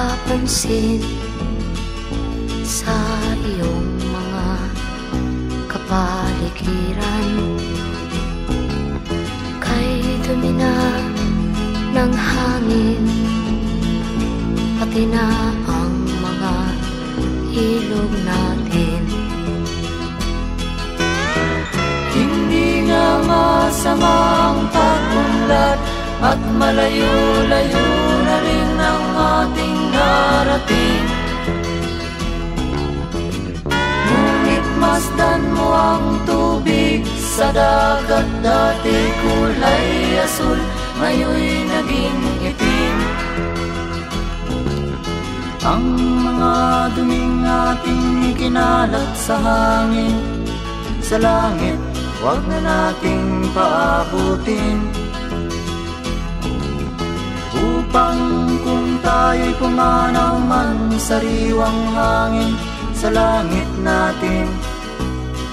napapansin sa iyong mga kapaligiran. Kay dumi na ng hangin, pati na ang mga ilog natin. Hindi nga masama ang pag-unlad at malayo-layo na rin ang ating narating. Ngunit masdan mo ang tubig sa dagat, dati kulay asul, ngayon'y naging itim. Ang mga duming ating ikinalat sa hangin, sa langit, huwag na nating paabutin. Upang kung tayo'y pumanaw man sa riwang hangin, sa langit natin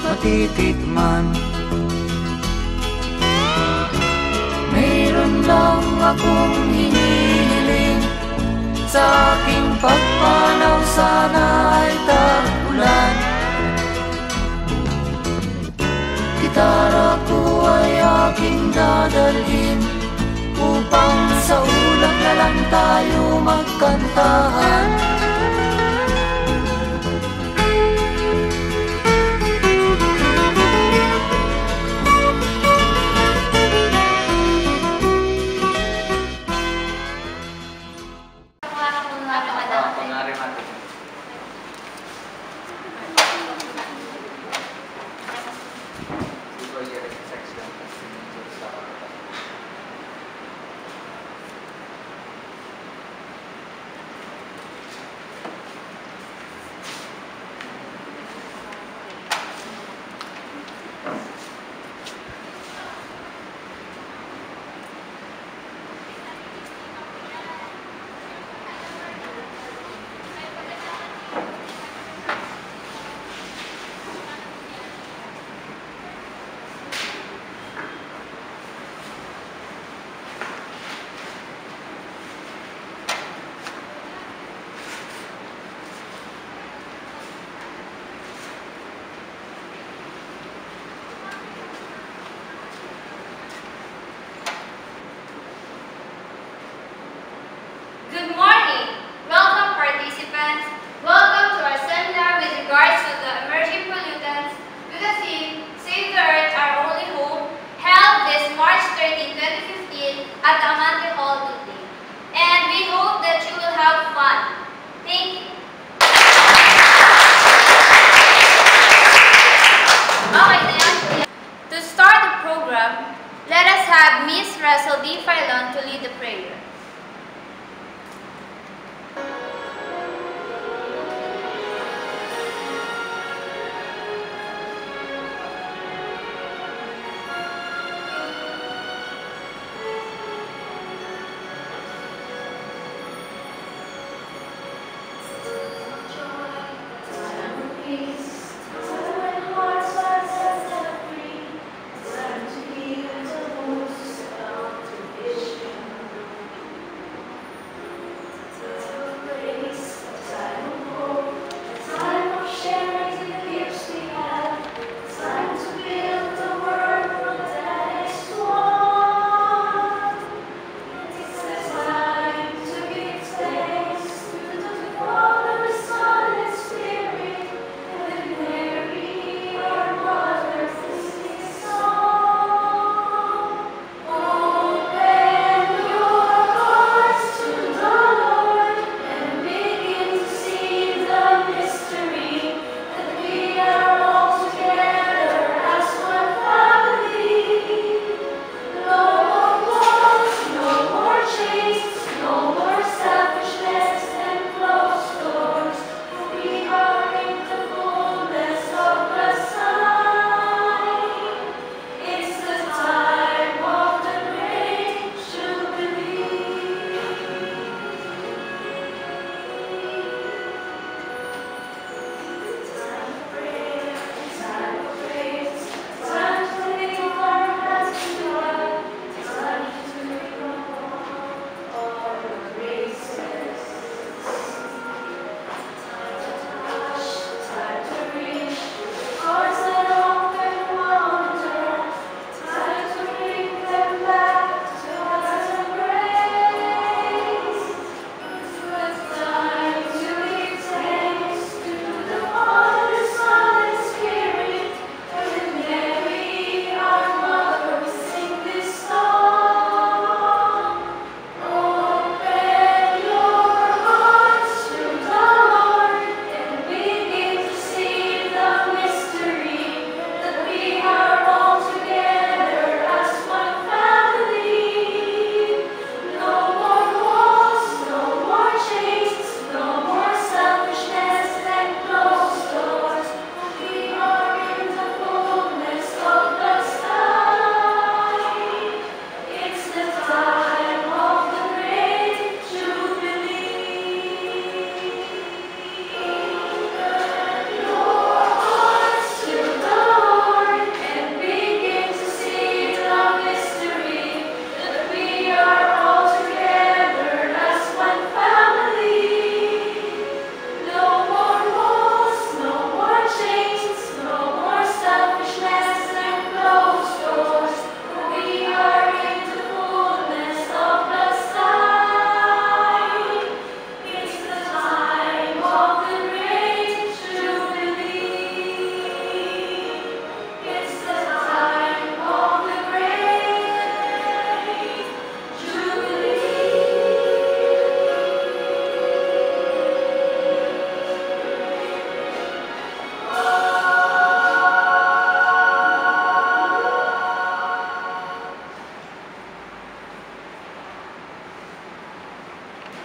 matitikman. Mayroon lang akong hinihiling, sa aking pagpanaw sana ay tag-ulan. Gitara ko ay aking dadalhin, upang sa ulap na lang tayo magkantahan.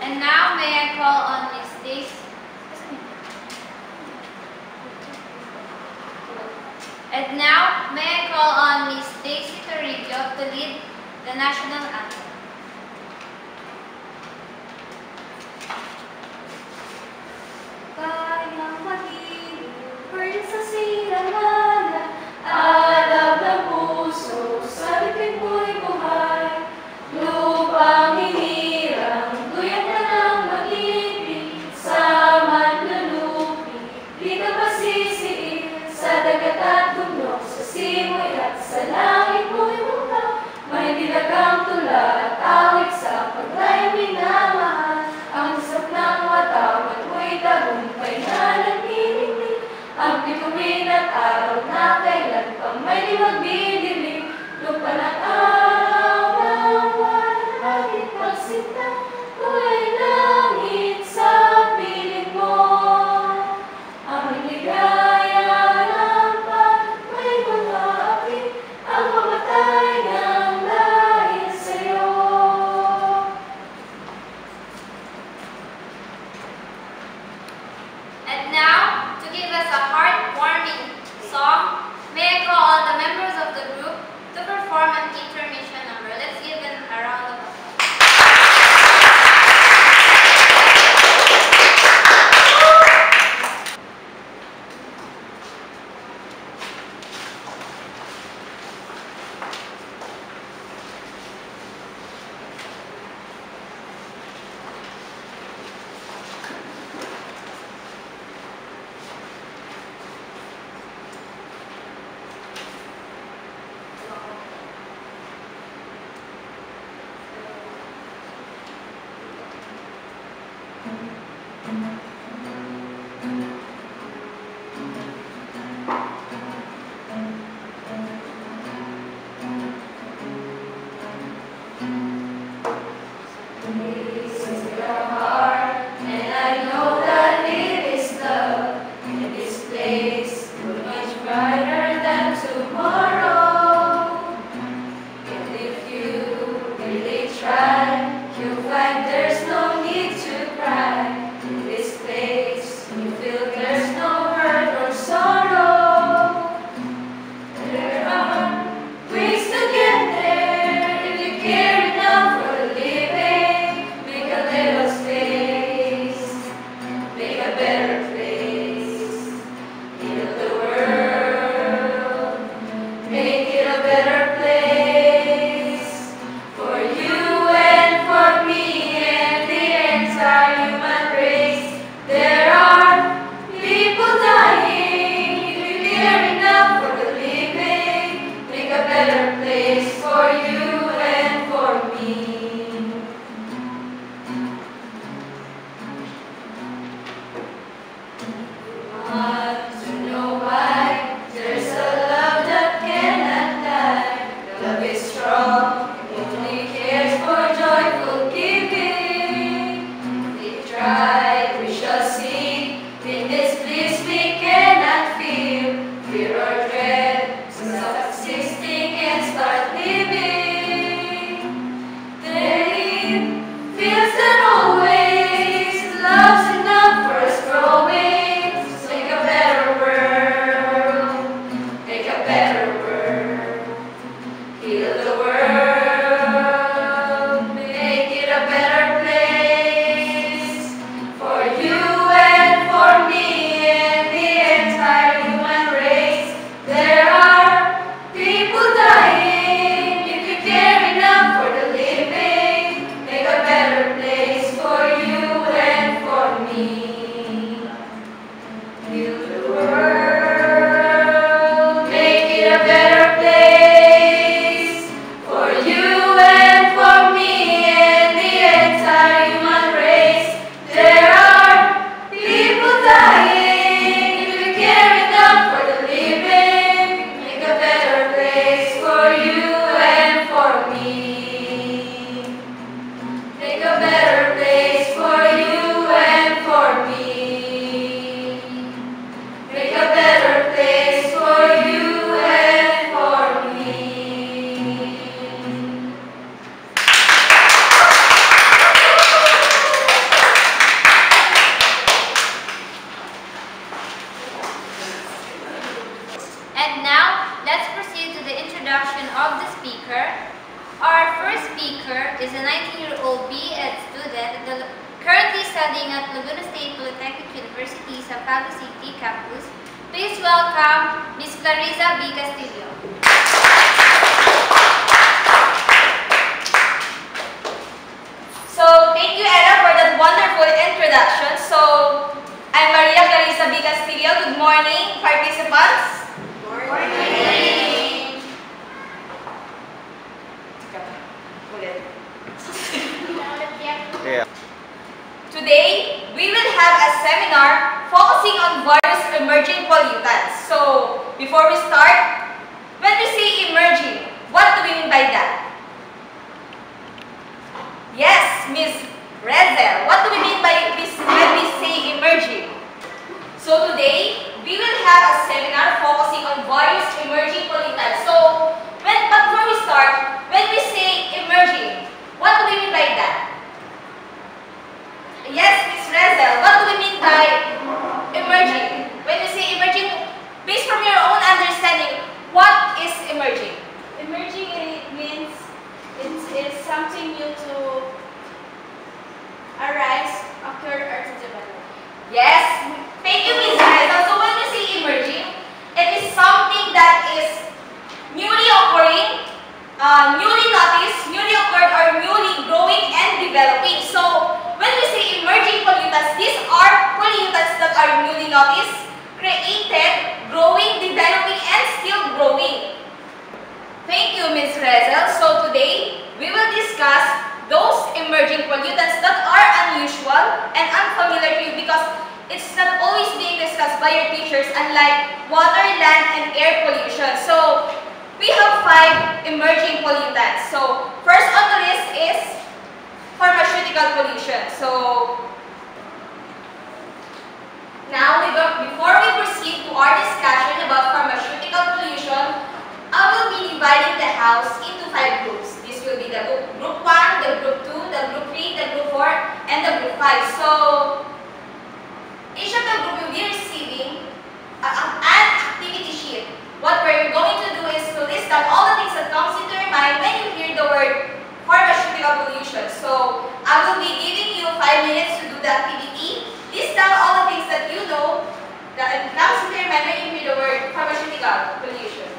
And now may I call on Miss Daisy. And now may I call on Miss Daisy Toribio to lead the national anthem. Kayang magiging sa silanganan, alab ng puso, sa lipid mo'y buhay. Lupang hinirang, guyat na ng mag-ibig, sa manlulupi, di ka pasisiin, sa dagat at bundok, sa simoy at sa langit mo'y mula. May dilagang tula at awit sa paglay minamahal, ang isap ng watawat mo'y tagumpay na nagniliglig, ang bituin at araw na kailan pa may di magdidilim, lupa ng araw ng walang hangin pagsinta, kulay langit sa piling mo. Ang ligaya ng may mga api, ang mamatay ng dahil sa'yo. And now, to give us a heartwarming song, may I call on the members of the group to perform an intermission number. Let's give them a round of applause. For studying at Laguna State Polytechnic University sa Pasig City campus, please welcome Ms. Clarissa B. Castillo. So, thank you, Ella, for that wonderful introduction. So, I'm Maria Clarissa B. Castillo. Good morning, participants. Good morning. Yeah. Today, we will have a seminar focusing on various emerging pollutants. So, before we start, when we say emerging, what do we mean by that? Yes, Ms. Rezel, what do we mean by this when we say emerging? So today, we will have a seminar focusing on various emerging pollutants. So, but before we start, when we say emerging, what do we mean by that? Yes, Ms. Rezel, what do we mean by emerging? When we say emerging, based from your own understanding, what is emerging? Emerging means it's something new to arise, occur, or to develop. Yes, thank you, Ms. Rezel. So when we say emerging, it is something that is newly occurring, newly noticed, newly occurred, or newly growing and developing. So when we say emerging pollutants, these are pollutants that are newly noticed, created, growing, developing, and still growing. Thank you, Ms. Rezel. So today, we will discuss those emerging pollutants that are unusual and unfamiliar to you because it's not always being discussed by your teachers, unlike water, land, and air pollution. So we have 5 emerging pollutants. So first on the list is pharmaceutical pollution. So now, before we proceed to our discussion about pharmaceutical pollution, I will be dividing the house into 5 groups. This will be the group 1, the group 2, the group 3, the group 4, and the group 5. So each of the group will be receiving an activity sheet. What we're going to do is to list down all the things that comes into your mind when you hear the word pharmaceutical pollution. So I will be giving you 5 minutes to do the activity. List down all the things that you know that comes into your mind when you hear the word pharmaceutical pollution.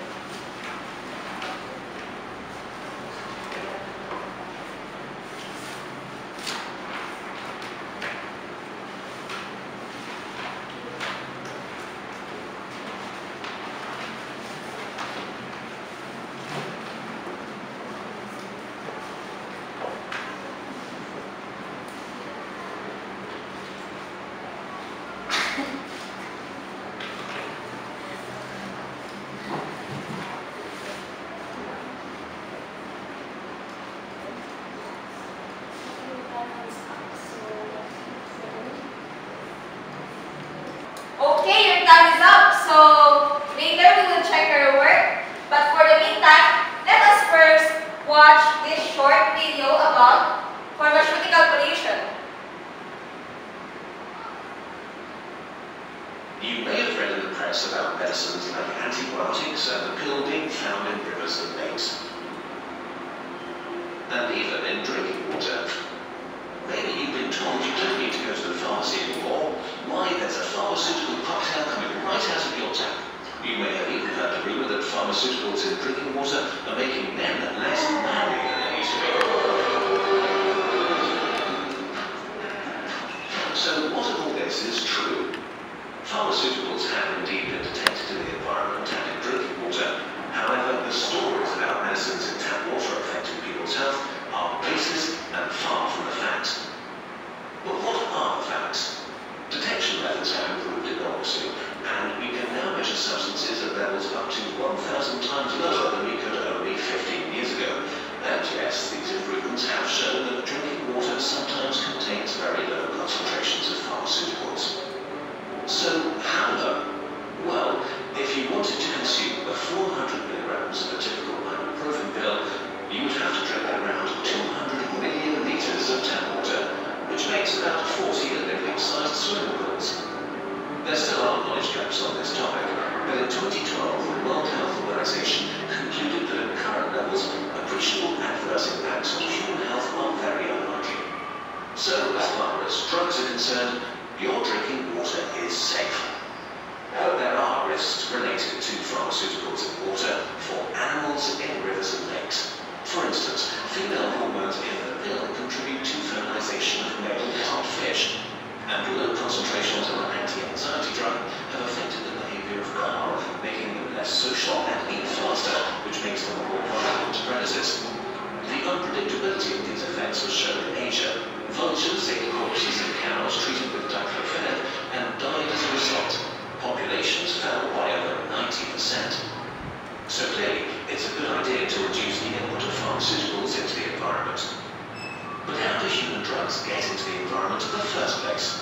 Okay, your time is up. So later we will check your work. But for the meantime, let us first watch this short video about pharmaceutical pollution. You may have read in the press about medicines like antibiotics and the pill being found in rivers and lakes. And even in drinking water. Maybe you've been told you don't need to go to the pharmacy anymore. Why, there's a pharmaceutical cocktail coming right out of your tap. You may have even heard the rumor that pharmaceuticals in drinking water are making men less manly than they used to be. So what of all this is true? Pharmaceuticals have indeed been detected in the environment and in drinking water. However, the stories about medicines in tap water affecting people's health are baseless and far from the facts. But what are the facts? Detection methods have improved enormously, and we can now measure substances at levels up to 1,000 times lower than we could only 15 years ago. And yes, these improvements have shown that drinking water sometimes contains very low concentrations of pharmaceuticals. So, how though? Well, if you wanted to consume the 400 milligrams of a typical ibuprofen pill, you would have to drink around 200 million litres of tap water, which makes about 40 Olympic-sized swimming pools. There still are knowledge gaps on this topic, but in 2012, the World Health Organization concluded that at current levels, appreciable adverse impacts on human health are very unlikely. So, as far as drugs are concerned, your drinking water is safe. However, there are risks related to pharmaceuticals in water for animals in rivers and lakes. For instance, female hormones in the pill contribute to fertilization of male and adult fish, and low concentrations of an anti-anxiety drug have affected the behavior of carp, making them less social and eat faster, which makes them more vulnerable to predators. The unpredictability of these effects was shown in Asia. Vultures ate corpses of cows treated with diclofenac and died as a result. Populations fell by over 90%. So clearly, it's a good idea to reduce the input of pharmaceuticals into the environment. But how do human drugs get into the environment in the first place?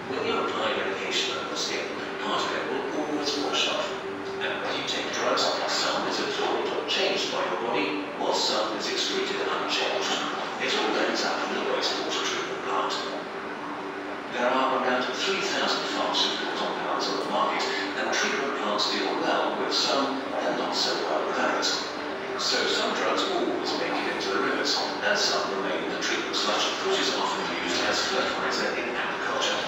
When you apply medication on your skin, part of it will always wash off. And when you take drugs, some is absorbed or changed by your body, while some is excreted unchanged. It all ends up in the wastewater treatment plant. There are around 3,000 pharmaceutical compounds on the market, and treatment plants deal well with some and not so well with others. So some drugs always make it into the rivers, and some remain in the treatment sludge, which is often used as fertilizer in agriculture.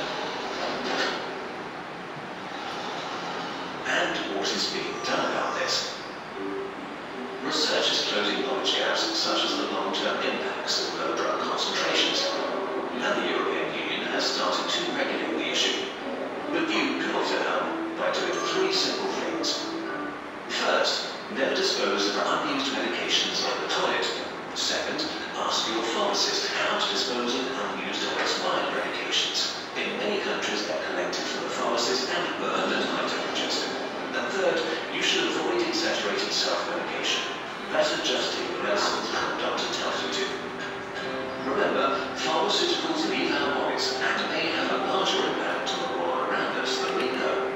And what is being done about this? Research is closing knowledge gaps such as the long-term impacts of low drug concentrations, and the European Union has started to regulate the issue. But you can also help by doing 3 simple things. First, never dispose of unused medications in the toilet. Second, ask your pharmacist how to dispose of unused or expired medications. In many countries, they're collected from the pharmacist and burned at high temperatures. And third, you should avoid exaggerated self-medication. Better just take the medicines the doctor tells you to. Remember, pharmaceuticals leave our bodies and may have a larger impact on the world around us than we know.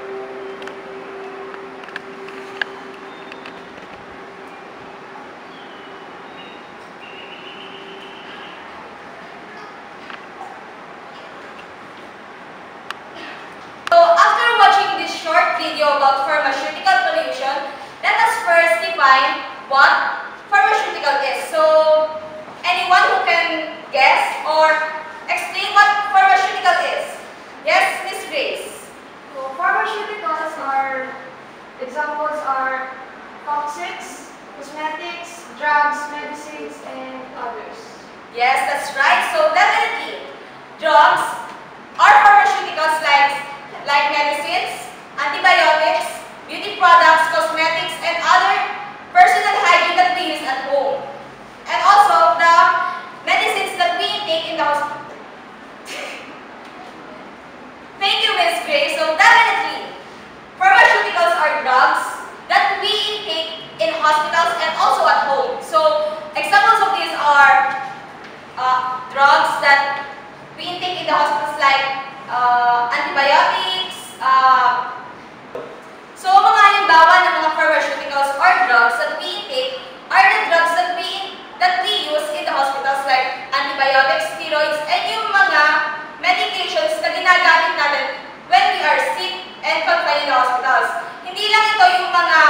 So after watching this short video about pharmaceutical pollution, let us first define what pharmaceutical is. So anyone who can guess or explain what pharmaceutical is? Yes, Miss Grace. So pharmaceuticals are, examples are toxics, cosmetics, drugs, medicines, and others. Yes, that's right. So definitely, drugs are pharmaceuticals like medicines, antibiotics, beauty products, cosmetics, and other personal hygiene that we use at home. And also the medicines that we take in the hospital. Thank you, Ms. Gray. So definitely, pharmaceuticals are drugs that we take in hospitals and also at home. So examples of these are drugs that we intake in the hospitals like antibiotics. So mga halimbawa ng mga pharmaceuticals or drugs that we intake are the drugs that we use in the hospitals like antibiotics, steroids, and yung mga medications na ginagamit natin when we are sick and confined in the hospitals. Hindi lang ito yung mga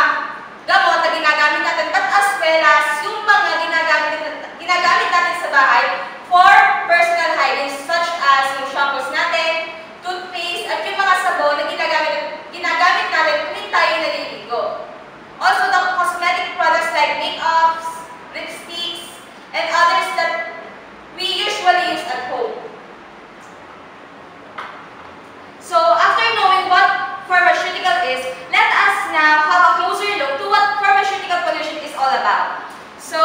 gamot na ginagamit natin, but as well as yung mga ginagamit natin sa bahay for personal hygiene, such as yung shampoos natin, toothpaste, at yung mga sabon na ginagamit natin kung tayo naliligo. Also, the cosmetic products like makeups, lipsticks, and others that we usually use at home. So, after knowing what pharmaceutical is, let us now have a closer look to what pharmaceutical pollution is all about. So,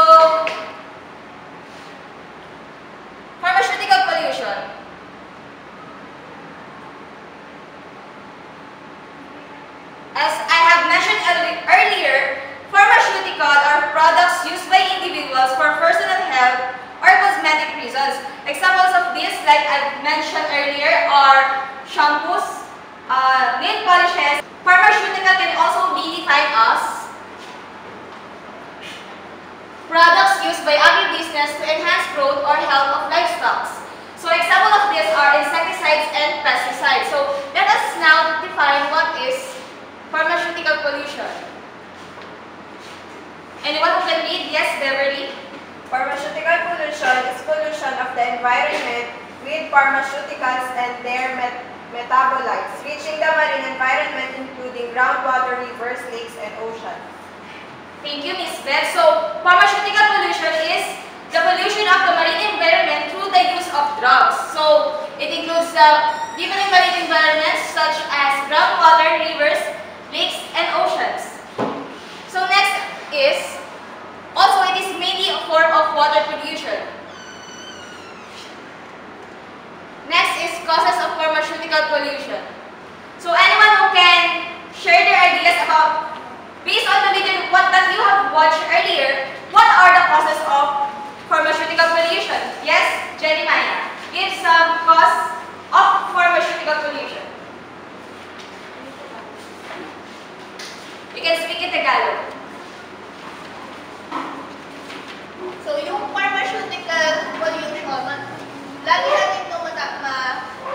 pharmaceutical pollution. As I have mentioned earlier, pharmaceutical are products used by individuals for personal health or cosmetic reasons. Examples of this, like I mentioned earlier, are shampoos, nail polishes. Pharmaceutical can also be defined as products used by agribusiness to enhance growth or health of livestock. So examples of this are insecticides and pesticides. So let us now define what is pharmaceutical pollution. Anyone who can read? Yes, Beverly. Pharmaceutical pollution is pollution of the environment with pharmaceuticals and their metabolites, reaching the marine environment including groundwater, rivers, lakes, and oceans. Thank you, Ms. Bev. So, pharmaceutical pollution is the pollution of the marine environment through the use of drugs. So, it includes the different marine environments such as groundwater, rivers, lakes, and oceans. So, next is, also it is mainly a form of water pollution. Next is causes of pharmaceutical pollution. So, anyone who can share their ideas about, based on the video that you have watched earlier, what are the causes of pharmaceutical pollution? Yes, Jenny Maya, give some cause of pharmaceutical pollution. You can speak in Tagalog. So, yung pharmaceutical pollution, lagi natin ito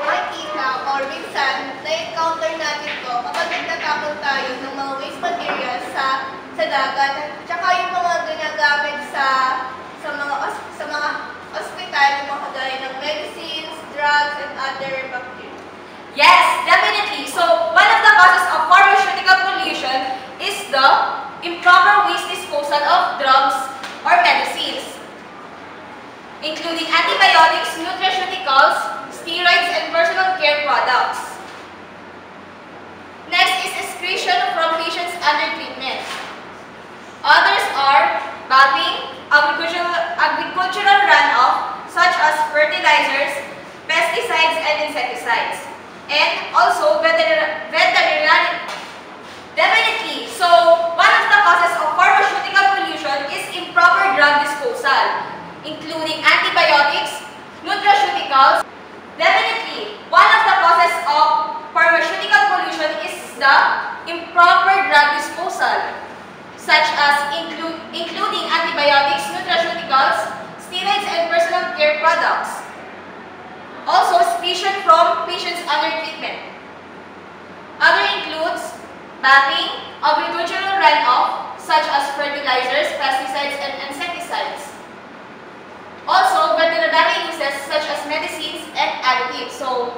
makikita or minsan na-encounter natin ito kapag nagtatapon tayo ng mga waste materials sa dagat. Tsaka yung mga ginagamit sa mga ospital, yung mga kagaya ng medicines, drugs, and other bacteria. Yes, definitely. So, one of the causes of pharmaceutical pollution is the improper waste disposal of drugs or medicines, including antibiotics, nutraceuticals, steroids, and personal care products. Next is excretion from patients under treatment. Others are bathing, agricultural runoff, such as fertilizers, pesticides, and insecticides. And also veterinary. Definitely. So, one of the causes of pharmaceutical pollution is improper drug disposal, including antibiotics, nutraceuticals. Definitely, one of the causes of pharmaceutical pollution is the improper drug disposal, such as including antibiotics, nutraceuticals, steroids, and personal care products. Also, excretion from patients under treatment. Other includes bathing, agricultural runoff, such as fertilizers, pesticides, and insecticides. Also, veterinary uses such as medicines and additives. So,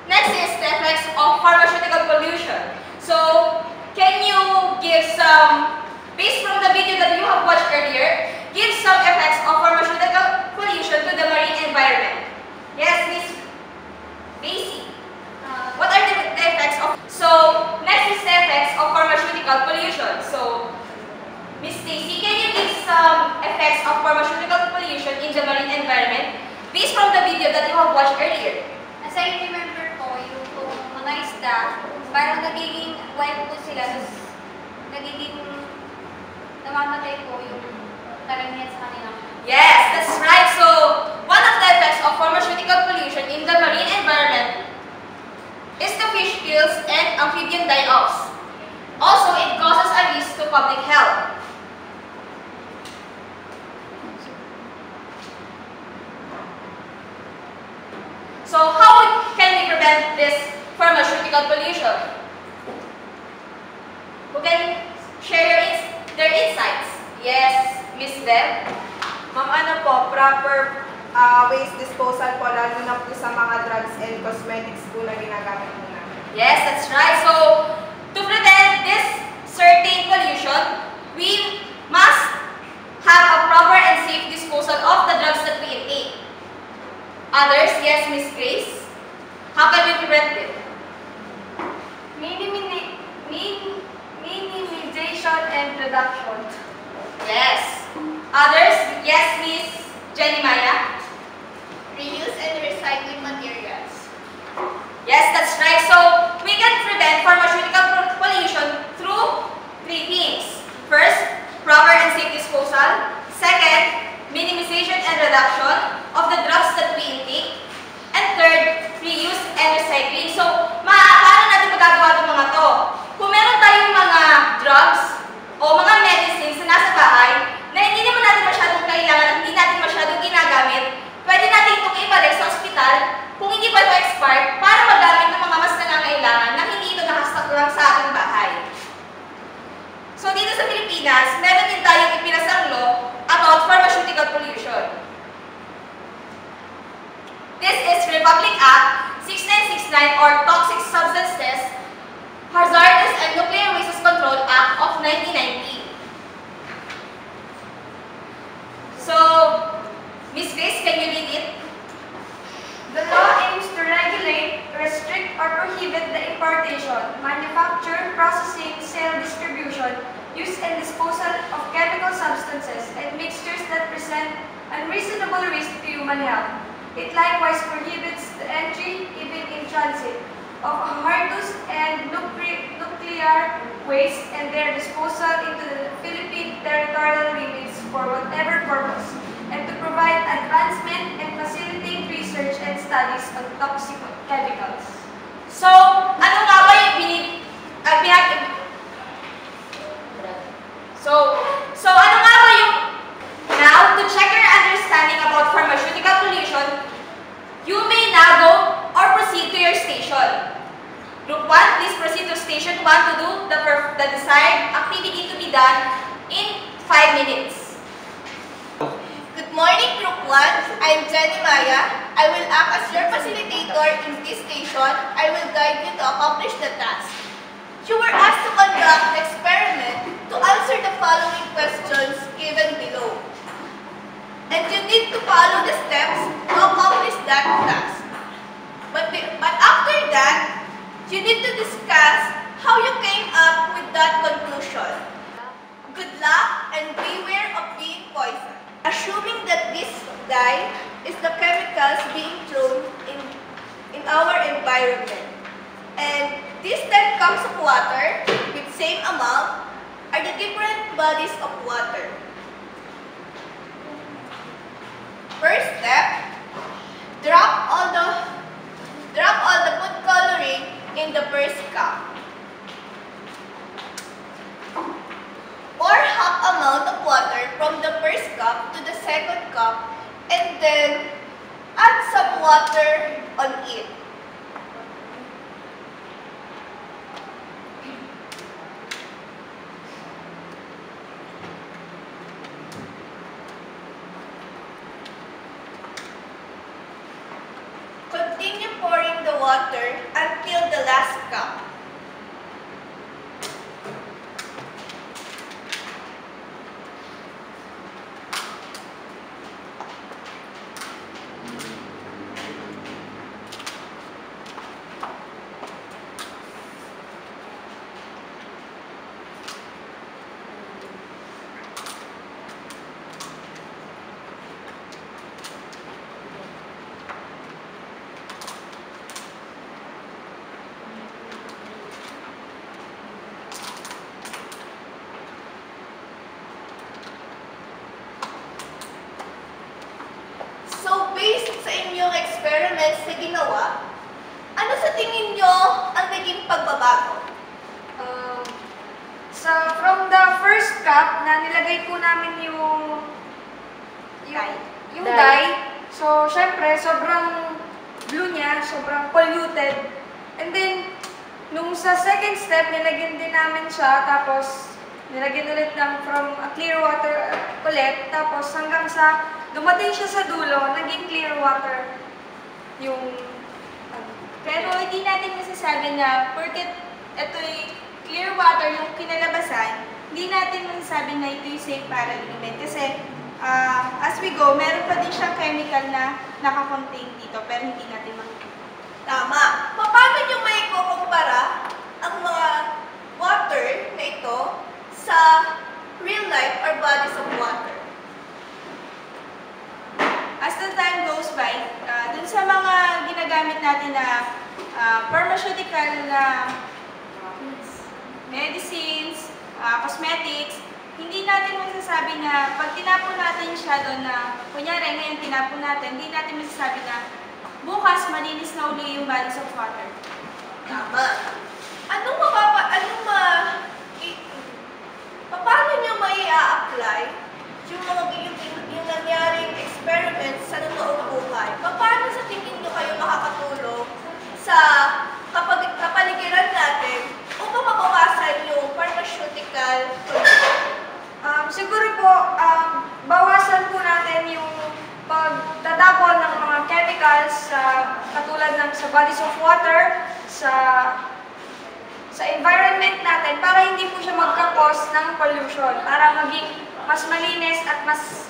next is the effects of pharmaceutical pollution. So, can you give some, based from the video that you have watched earlier, give some effects of pharmaceutical pollution to the marine environment? Yes, Miss Daisy. What are the effects of? So, next is the effects of pharmaceutical pollution. So, Miss Daisy, can you give some effects of pharmaceutical pollution in the marine environment based from the video that you have watched earlier? As I remember po, yung mga isda, parang nagiging wild po sila, tapos nagiging namamatay po yung karamihan sa kanila. Yes, that's right. So, one of the effects of pharmaceutical pollution in the marine environment is the fish kills and amphibian die-offs. Also, it causes a risk to public health. So, how can we prevent this pharmaceutical pollution? Who can share their insights? Yes, Miss Bev. Ma'am, ano po, proper waste disposal po, lalo na po sa mga drugs and cosmetics po na ginagamit po namin. Yes, that's right. So, to prevent this certain pollution, we must have a proper and safe disposal of the drugs that we intake. Others, yes, Miss Grace, how can we prevent it? Minimization and reduction. Yes. Others, yes, Miss Jenny Maya. Reuse and recycling materials. Yes, that's right. So, we can prevent pharmaceutical pollution through three things. First, proper and safe disposal. Second, minimization and reduction of the drugs that we intake. And third, reuse and recycling. So, paano natin magagawa itong mga to? Kung meron tayong mga drugs o mga medicines na nasa bahay na hindi naman natin masyadong kailangan pharmaceutical pollution. This is Republic Act 6969 or Toxic Substances, Hazardous and Nuclear Wastes Control Act of 1990. So, Ms. Grace, can you read it? The law aims to regulate, restrict, or prohibit the importation, manufacture, processing, sale, distribution, use, and disposal of chemical substances and mixtures that present unreasonable risk to human health. It likewise prohibits the entry, even in transit, of hazardous and nuclear waste and their disposal into the Philippine territorial limits for whatever purpose, and to provide advancement and facilitate research and studies on toxic chemicals. So, ano nga ba yung So, ano nga ba yung, now, to check your understanding about pharmaceutical pollution, you may now go or proceed to your station. Group 1, please proceed to station 1 to do the desired activity to be done in 5 minutes. Good morning, Group 1. I'm Jenny Maya. I will act as your facilitator in this station. I will guide you to accomplish the task. You were asked to conduct an experiment to answer the following questions given below. And you need to follow the steps to accomplish that task. But after that, you need to discuss how you came up with that conclusion. Good luck and beware of being poisoned. Assuming that this dye is the chemicals being thrown in our environment, and this 10 cups of water with same amount are the different bodies of water. First step, drop all the food coloring in the first cup. Pour half amount of water from the first cup to the second cup and then add some water on it. Continue pouring the water until the last cup. Based sa inyong experiments na ginawa, ano sa tingin nyo ang naging pagbabago? From the first cup na nilagay po namin yung dye. So, syempre, sobrang blue niya, sobrang polluted. And then, nung sa second step, nilagyan din namin siya, tapos nilagyan ulit ng from clear water ulit, tapos hanggang sa dumating siya sa dulo, naging clear water yung... Pero hindi natin masasabi na porket ito'y clear water yung kinalabasan, hindi natin masasabi na ito'y safe para inumin. Kasi as we go, meron pa din siyang chemical na nakakontain dito, pero hindi natin makikita. Tama. Paano nyo may kukumpara ang mga water na ito sa real life or bodies of water? As the time goes by, dun sa mga ginagamit natin na pharmaceutical na medicines, cosmetics, hindi natin masasabi na pag tinapon natin siya doon na, kunyari ngayon tinapon natin, hindi natin masasabi na bukas malinis na uli yung bodies of water. Tama. Paano nyo mai-apply yung nangyaring experiments sa totoong buhay? Paano sa tingin nyo kayo makakatulong sa kapaligiran natin upang mabawasan yung pharmaceutical pollution? Siguro po, bawasan po natin chemicals katulad ng sa bodies of water, sa environment natin para hindi po siya magka-cause ng pollution, para maging mas malinis at mas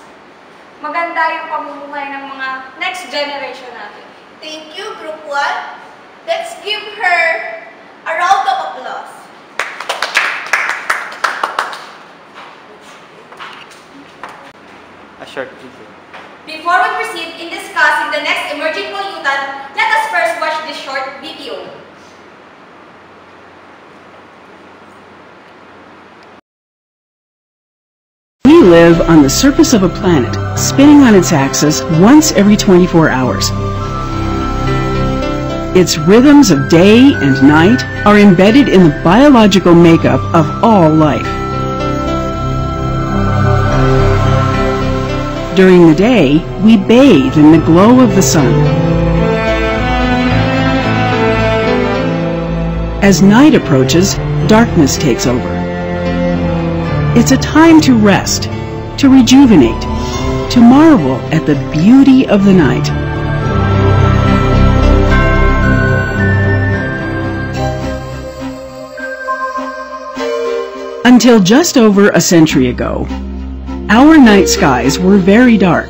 maganda yung pamumuhay ng mga next generation natin. Thank you, Group 1. Let's give her a round of applause. A short video. Before we proceed in discussing the next emerging pollutant, let us first watch this short video. We live on the surface of a planet, spinning on its axis once every 24 hours. Its rhythms of day and night are embedded in the biological makeup of all life. During the day, we bathe in the glow of the sun. As night approaches, darkness takes over. It's a time to rest, to rejuvenate, to marvel at the beauty of the night. Until just over a century ago, our night skies were very dark.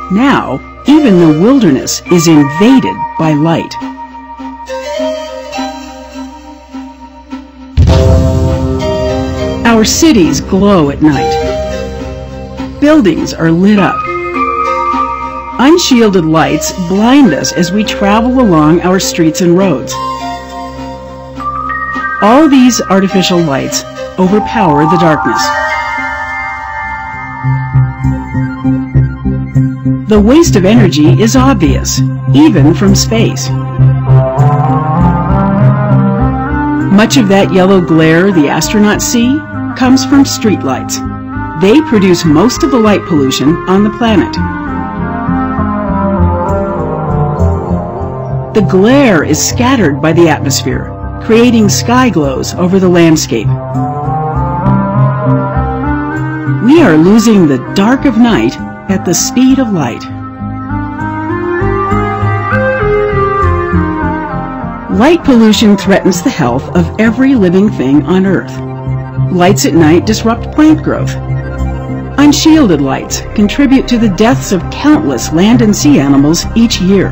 Now, even the wilderness is invaded by light. Our cities glow at night. Buildings are lit up. Unshielded lights blind us as we travel along our streets and roads. All these artificial lights overpower the darkness. The waste of energy is obvious, even from space. Much of that yellow glare the astronauts see comes from streetlights. They produce most of the light pollution on the planet. The glare is scattered by the atmosphere, creating sky glows over the landscape. We are losing the dark of night at the speed of light. Light pollution threatens the health of every living thing on Earth. Lights at night disrupt plant growth. Unshielded lights contribute to the deaths of countless land and sea animals each year.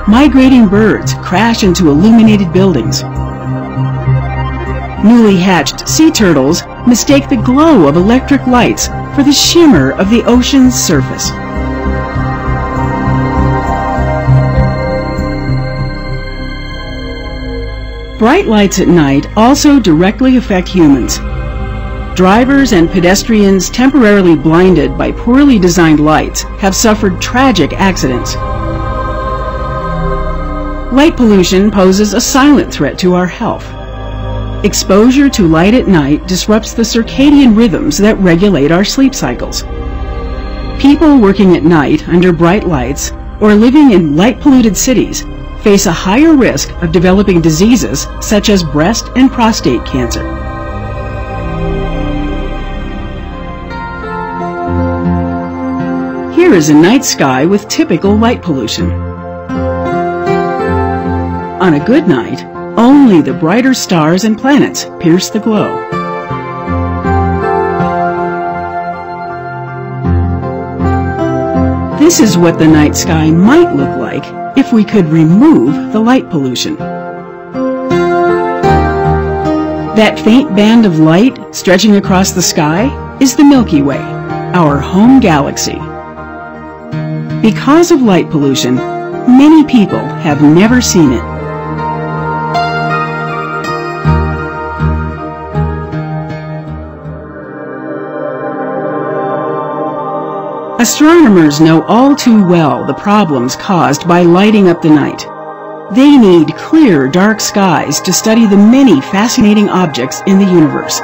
Migrating birds crash into illuminated buildings. Newly hatched sea turtles mistake the glow of electric lights for the shimmer of the ocean's surface. Bright lights at night also directly affect humans. Drivers and pedestrians temporarily blinded by poorly designed lights have suffered tragic accidents. Light pollution poses a silent threat to our health. Exposure to light at night disrupts the circadian rhythms that regulate our sleep cycles. People working at night under bright lights or living in light-polluted cities face a higher risk of developing diseases such as breast and prostate cancer. Here is a night sky with typical light pollution. On a good night, only the brighter stars and planets pierce the glow. This is what the night sky might look like if we could remove the light pollution. That faint band of light stretching across the sky is the Milky Way, our home galaxy. Because of light pollution, many people have never seen it. Astronomers know all too well the problems caused by lighting up the night. They need clear, dark skies to study the many fascinating objects in the universe.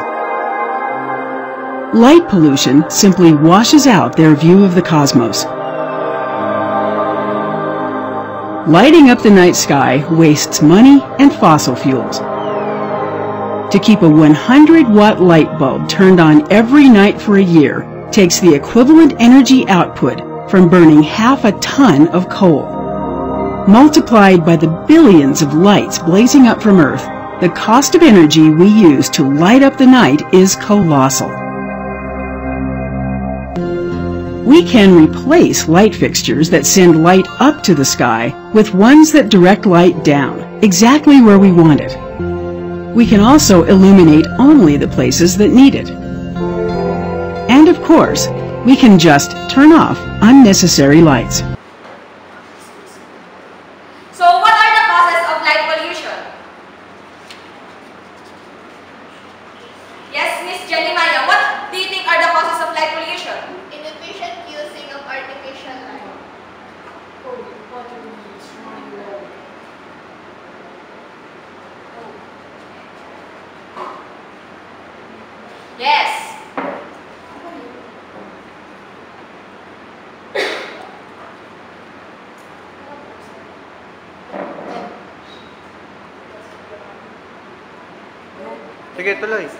Light pollution simply washes out their view of the cosmos. Lighting up the night sky wastes money and fossil fuels. To keep a 100-watt light bulb turned on every night for a year takes the equivalent energy output from burning half a ton of coal. Multiplied by the billions of lights blazing up from Earth, the cost of energy we use to light up the night is colossal. We can replace light fixtures that send light up to the sky with ones that direct light down, exactly where we want it. We can also illuminate only the places that need it. And of course, we can just turn off unnecessary lights. So what are the causes of light pollution? Yes, Miss Jenny Maya, what do you think are the causes of light pollution? Inefficient using of artificial light. Yes. Sige, tuloy.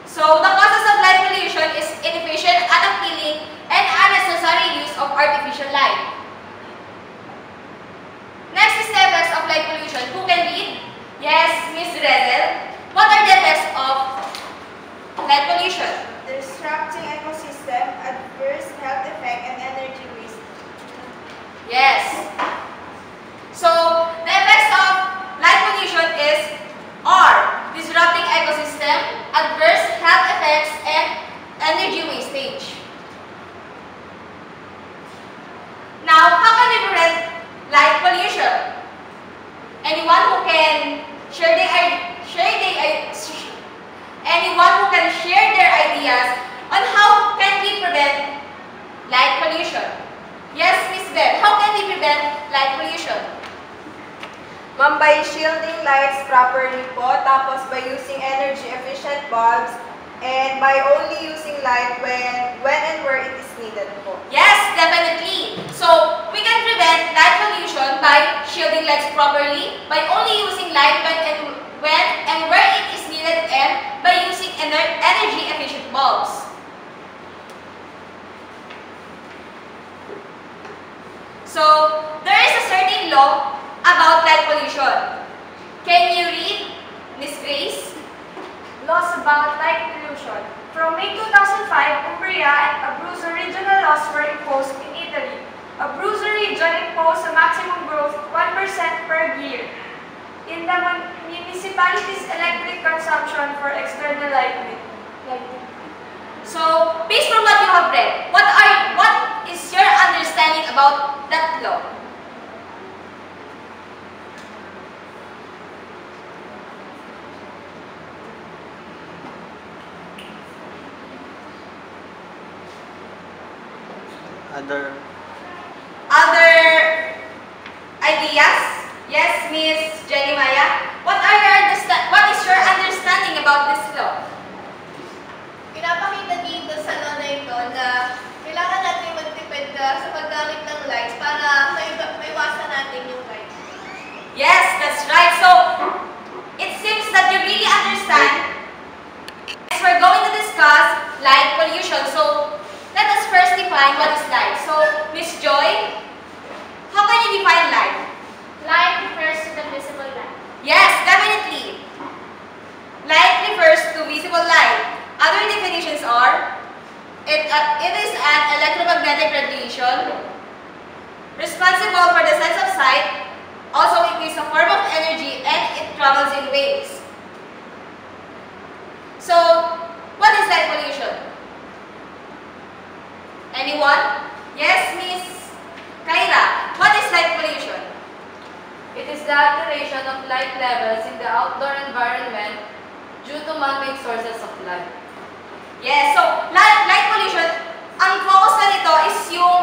So the causes of light pollution is inefficient, unappealing, and unnecessary use of artificial light. Next is the effects of light pollution. Who can read? Yes, Miss Rezel. What are the effects of light pollution? Disrupting ecosystem, adverse health effect, and energy waste. Yes. So the effects of light pollution are disrupting ecosystem, adverse health effects, and energy wastage. Now, how can we prevent light pollution? Anyone who can share their ideas on how can we prevent light pollution? Yes, Miss Beth, how can we prevent light pollution? Ma'am, by shielding lights properly po, tapos by using energy-efficient bulbs, and by only using light when and where it is needed po. Yes, definitely. So, we can prevent light pollution by shielding lights properly, by only using light when and where it is needed, and by using energy-efficient bulbs. So, there is a certain law about light pollution. Can you read, Miss Grace? Laws about light pollution. From May 2005, Umbria and Abruzzo regional laws were imposed in Italy. Abruzzo region imposed a maximum growth 1% per year in the municipality's electric consumption for external lighting. So, based on what you have read, what is your understanding about that law? Other ideas? Yes, Miss Jenny Maya. What is your understanding about this law? Pinapakita dito sa law na ito na kailangan natin magtipid sa paggamit ng lights para maiwasan natin yung light. Yes, that's right. So, it seems that you really understand. Next, we're going to discuss light pollution. So, let us first define what is light. So, Miss Joy, how can you define light? Light refers to the visible light. Yes, definitely. Light refers to visible light. Other definitions are, it is an electromagnetic radiation responsible for the sense of sight. Also, it is a form of energy and it travels in waves. So, what is light pollution? Anyone? Yes, Miss Kyra. What is light pollution? It is the alteration of light levels in the outdoor environment due to man-made sources of light. Yes, so light pollution, ang focus na nito is yung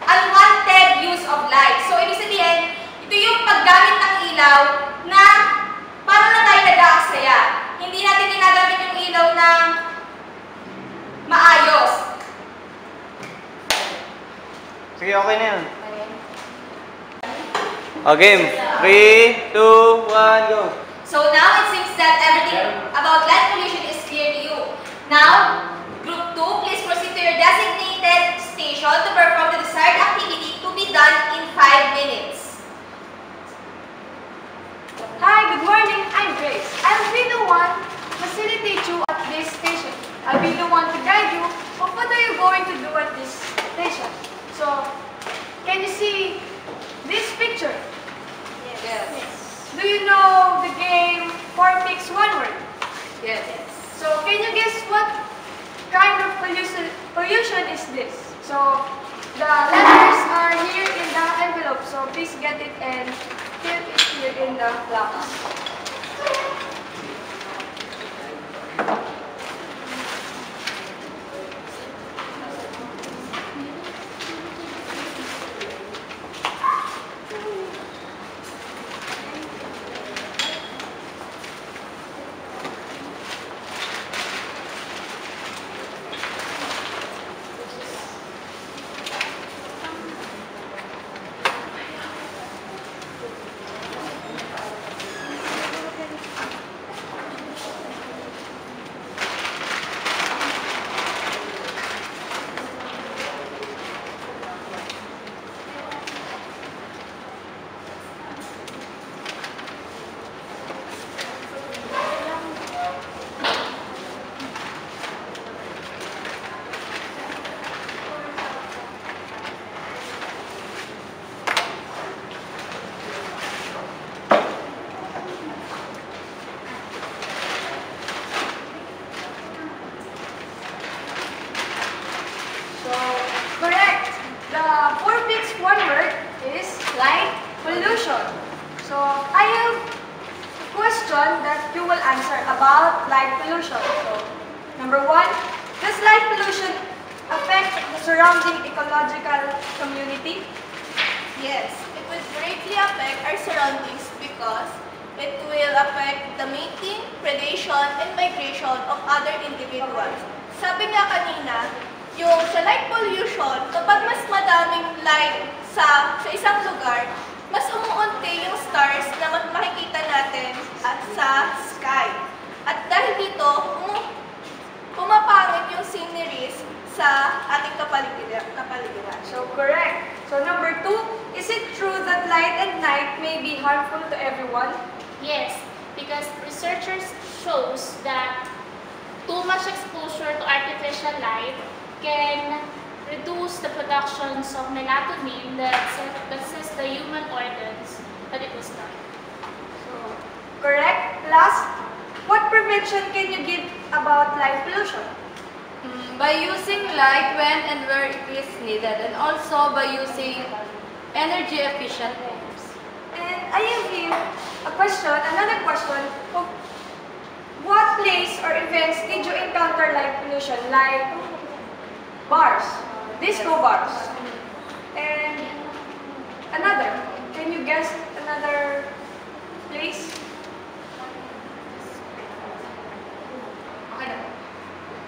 unwanted use of light. So, ibig sabihin, ito yung paggamit ng ilaw na parang na tayo nag-aaksaya. Hindi natin ginagamit yung ilaw ng maayos. Sige, okay na yun. Okay, 3, 2, 1, go! So now it seems that everything about light pollution is clear to you. Now, Group 2, please I'll be the one to guide you of what are you going to do at this station. So, can you see this picture? Yes. Do you know the game 4 Picks 1 Word? Yes. So, can you guess what kind of pollution is this? So, the letters are here in the envelope. So, please get it and fill it here in the box. Correct. The 4 Picks 1 Word is light pollution. So I have a question that you will answer about light pollution. So number 1, does light pollution affect the surrounding ecological community? Yes, it will greatly affect our surroundings because it will affect the mating, predation, and migration of other individuals. Sabi nga kanina, yung sa light pollution, kapag mas madaming light sa isang lugar, mas umuunti yung stars na makikita natin sa sky. At dahil dito, pumapangit yung sceneries sa ating kapaligiran. So correct. So number 2, is it true that light at night may be harmful to everyone? Yes, because researchers shows that too much exposure to artificial light can reduce the productions of melatonin that assists the human organs that it was done. So, correct. Last, what prevention can you give about light pollution? By using light when and where it is needed, and also by using energy efficient homes. And I have here another question. What place or events did you encounter light pollution? Like bars, disco bars. And another, can you guess another place? Okay.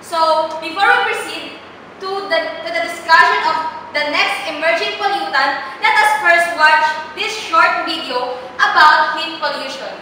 So, before we proceed to the discussion of the next emerging pollutant, let us first watch this short video about heat pollution.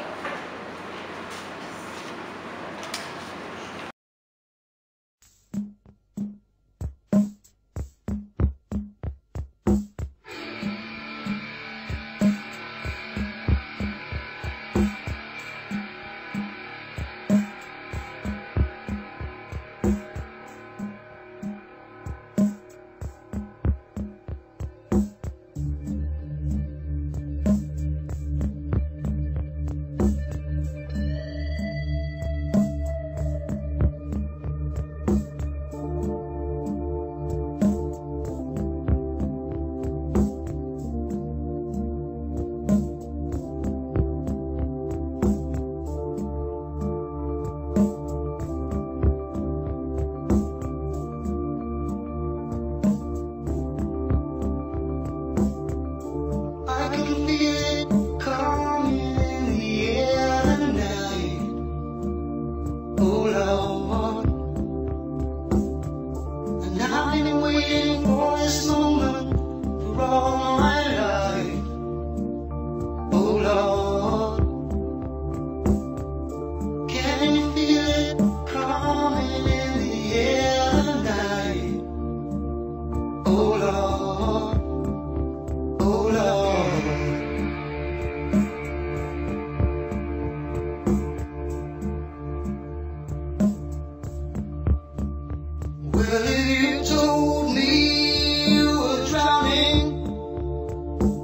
Well, if you told me you were drowning,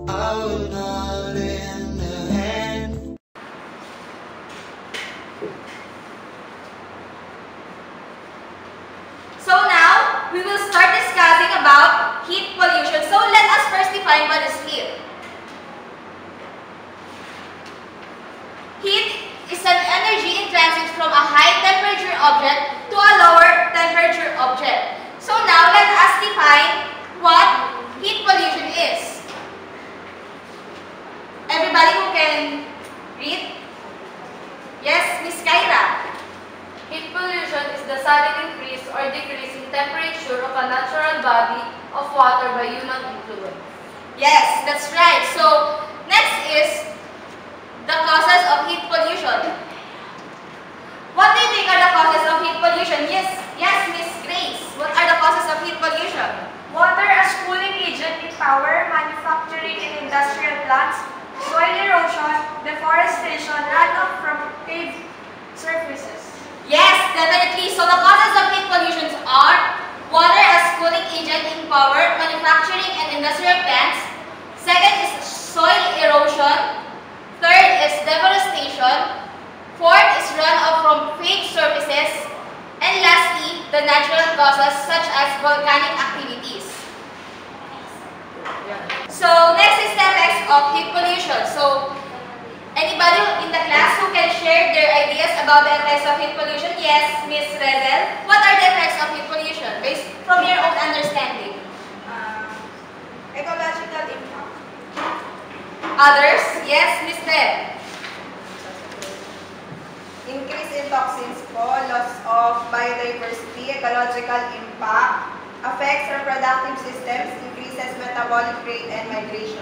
I would not lend a hand. So now, we will start discussing about heat pollution. So let us first define what is heat. Heat is an energy in transit from a high temperature object to a lower temperature object. So now let us define what heat pollution is. Everybody who can read? Yes, Miss Kyra. Heat pollution is the sudden increase or decrease in temperature of a natural body of water by human influence. Yes, that's right. So next is the causes of heat pollution. What do you think are the causes of heat pollution? Yes, Miss Grace. What are the causes of heat pollution? Water as cooling agent in power, manufacturing and industrial plants, soil erosion, deforestation, runoff from paved surfaces. Yes, definitely. So the causes of heat pollution are water as cooling agent in power, manufacturing and industrial plants. Second is soil erosion. Third is deforestation. Fourth is runoff from paved surfaces. And lastly, the natural causes such as volcanic activities. So next is the effects of heat pollution. So anybody in the class who can share their ideas about the effects of heat pollution? Yes, Miss Rezel. What are the effects of heat pollution based from your own understanding? Ecological impact. Others? Yes, Miss Deb. Increase in toxins po, loss of biodiversity, ecological impact, affects reproductive systems, increases metabolic rate and migration.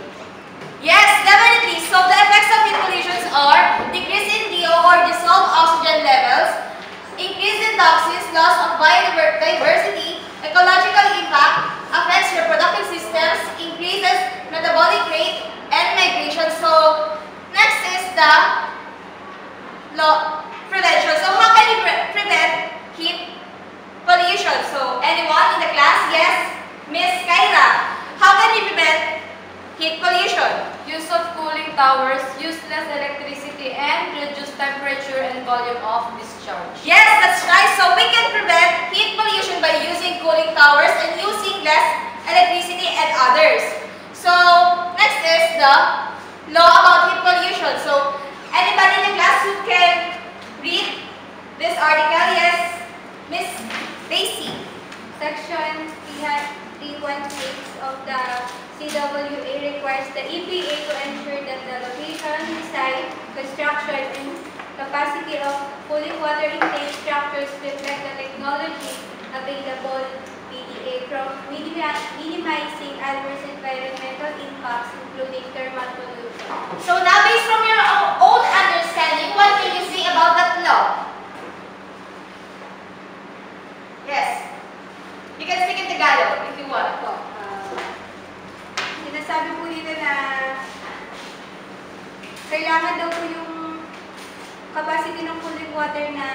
Yes, definitely. So the effects of heat pollution are decrease in DO or dissolved oxygen levels, increase in toxins, loss of biodiversity, ecological impact, affects reproductive systems, increases metabolic rate and migration. So next is the prevention. So how can you prevent heat pollution? So anyone in the class? Yes, Miss Kyra. How can you prevent heat pollution? Use of cooling towers, use less electricity, and reduce temperature and volume of discharge. Yes, that's right. So we can prevent heat pollution by using cooling towers and using less electricity and others. So next is the law about heat pollution. So anybody in the class who can read this article? Yes, Miss Daisy. Section 316 of the CWA requires the EPA to ensure that the location, design, construction, and capacity of cooling water intake structures reflect the technology available PDA from minimizing adverse environmental impacts, including thermal pollution. So now, based from your own understanding, what can you say about that law? Yes. You can speak in Tagalog if you want. Sinasabi po dito na kailangan daw po yung capacity ng cooling water na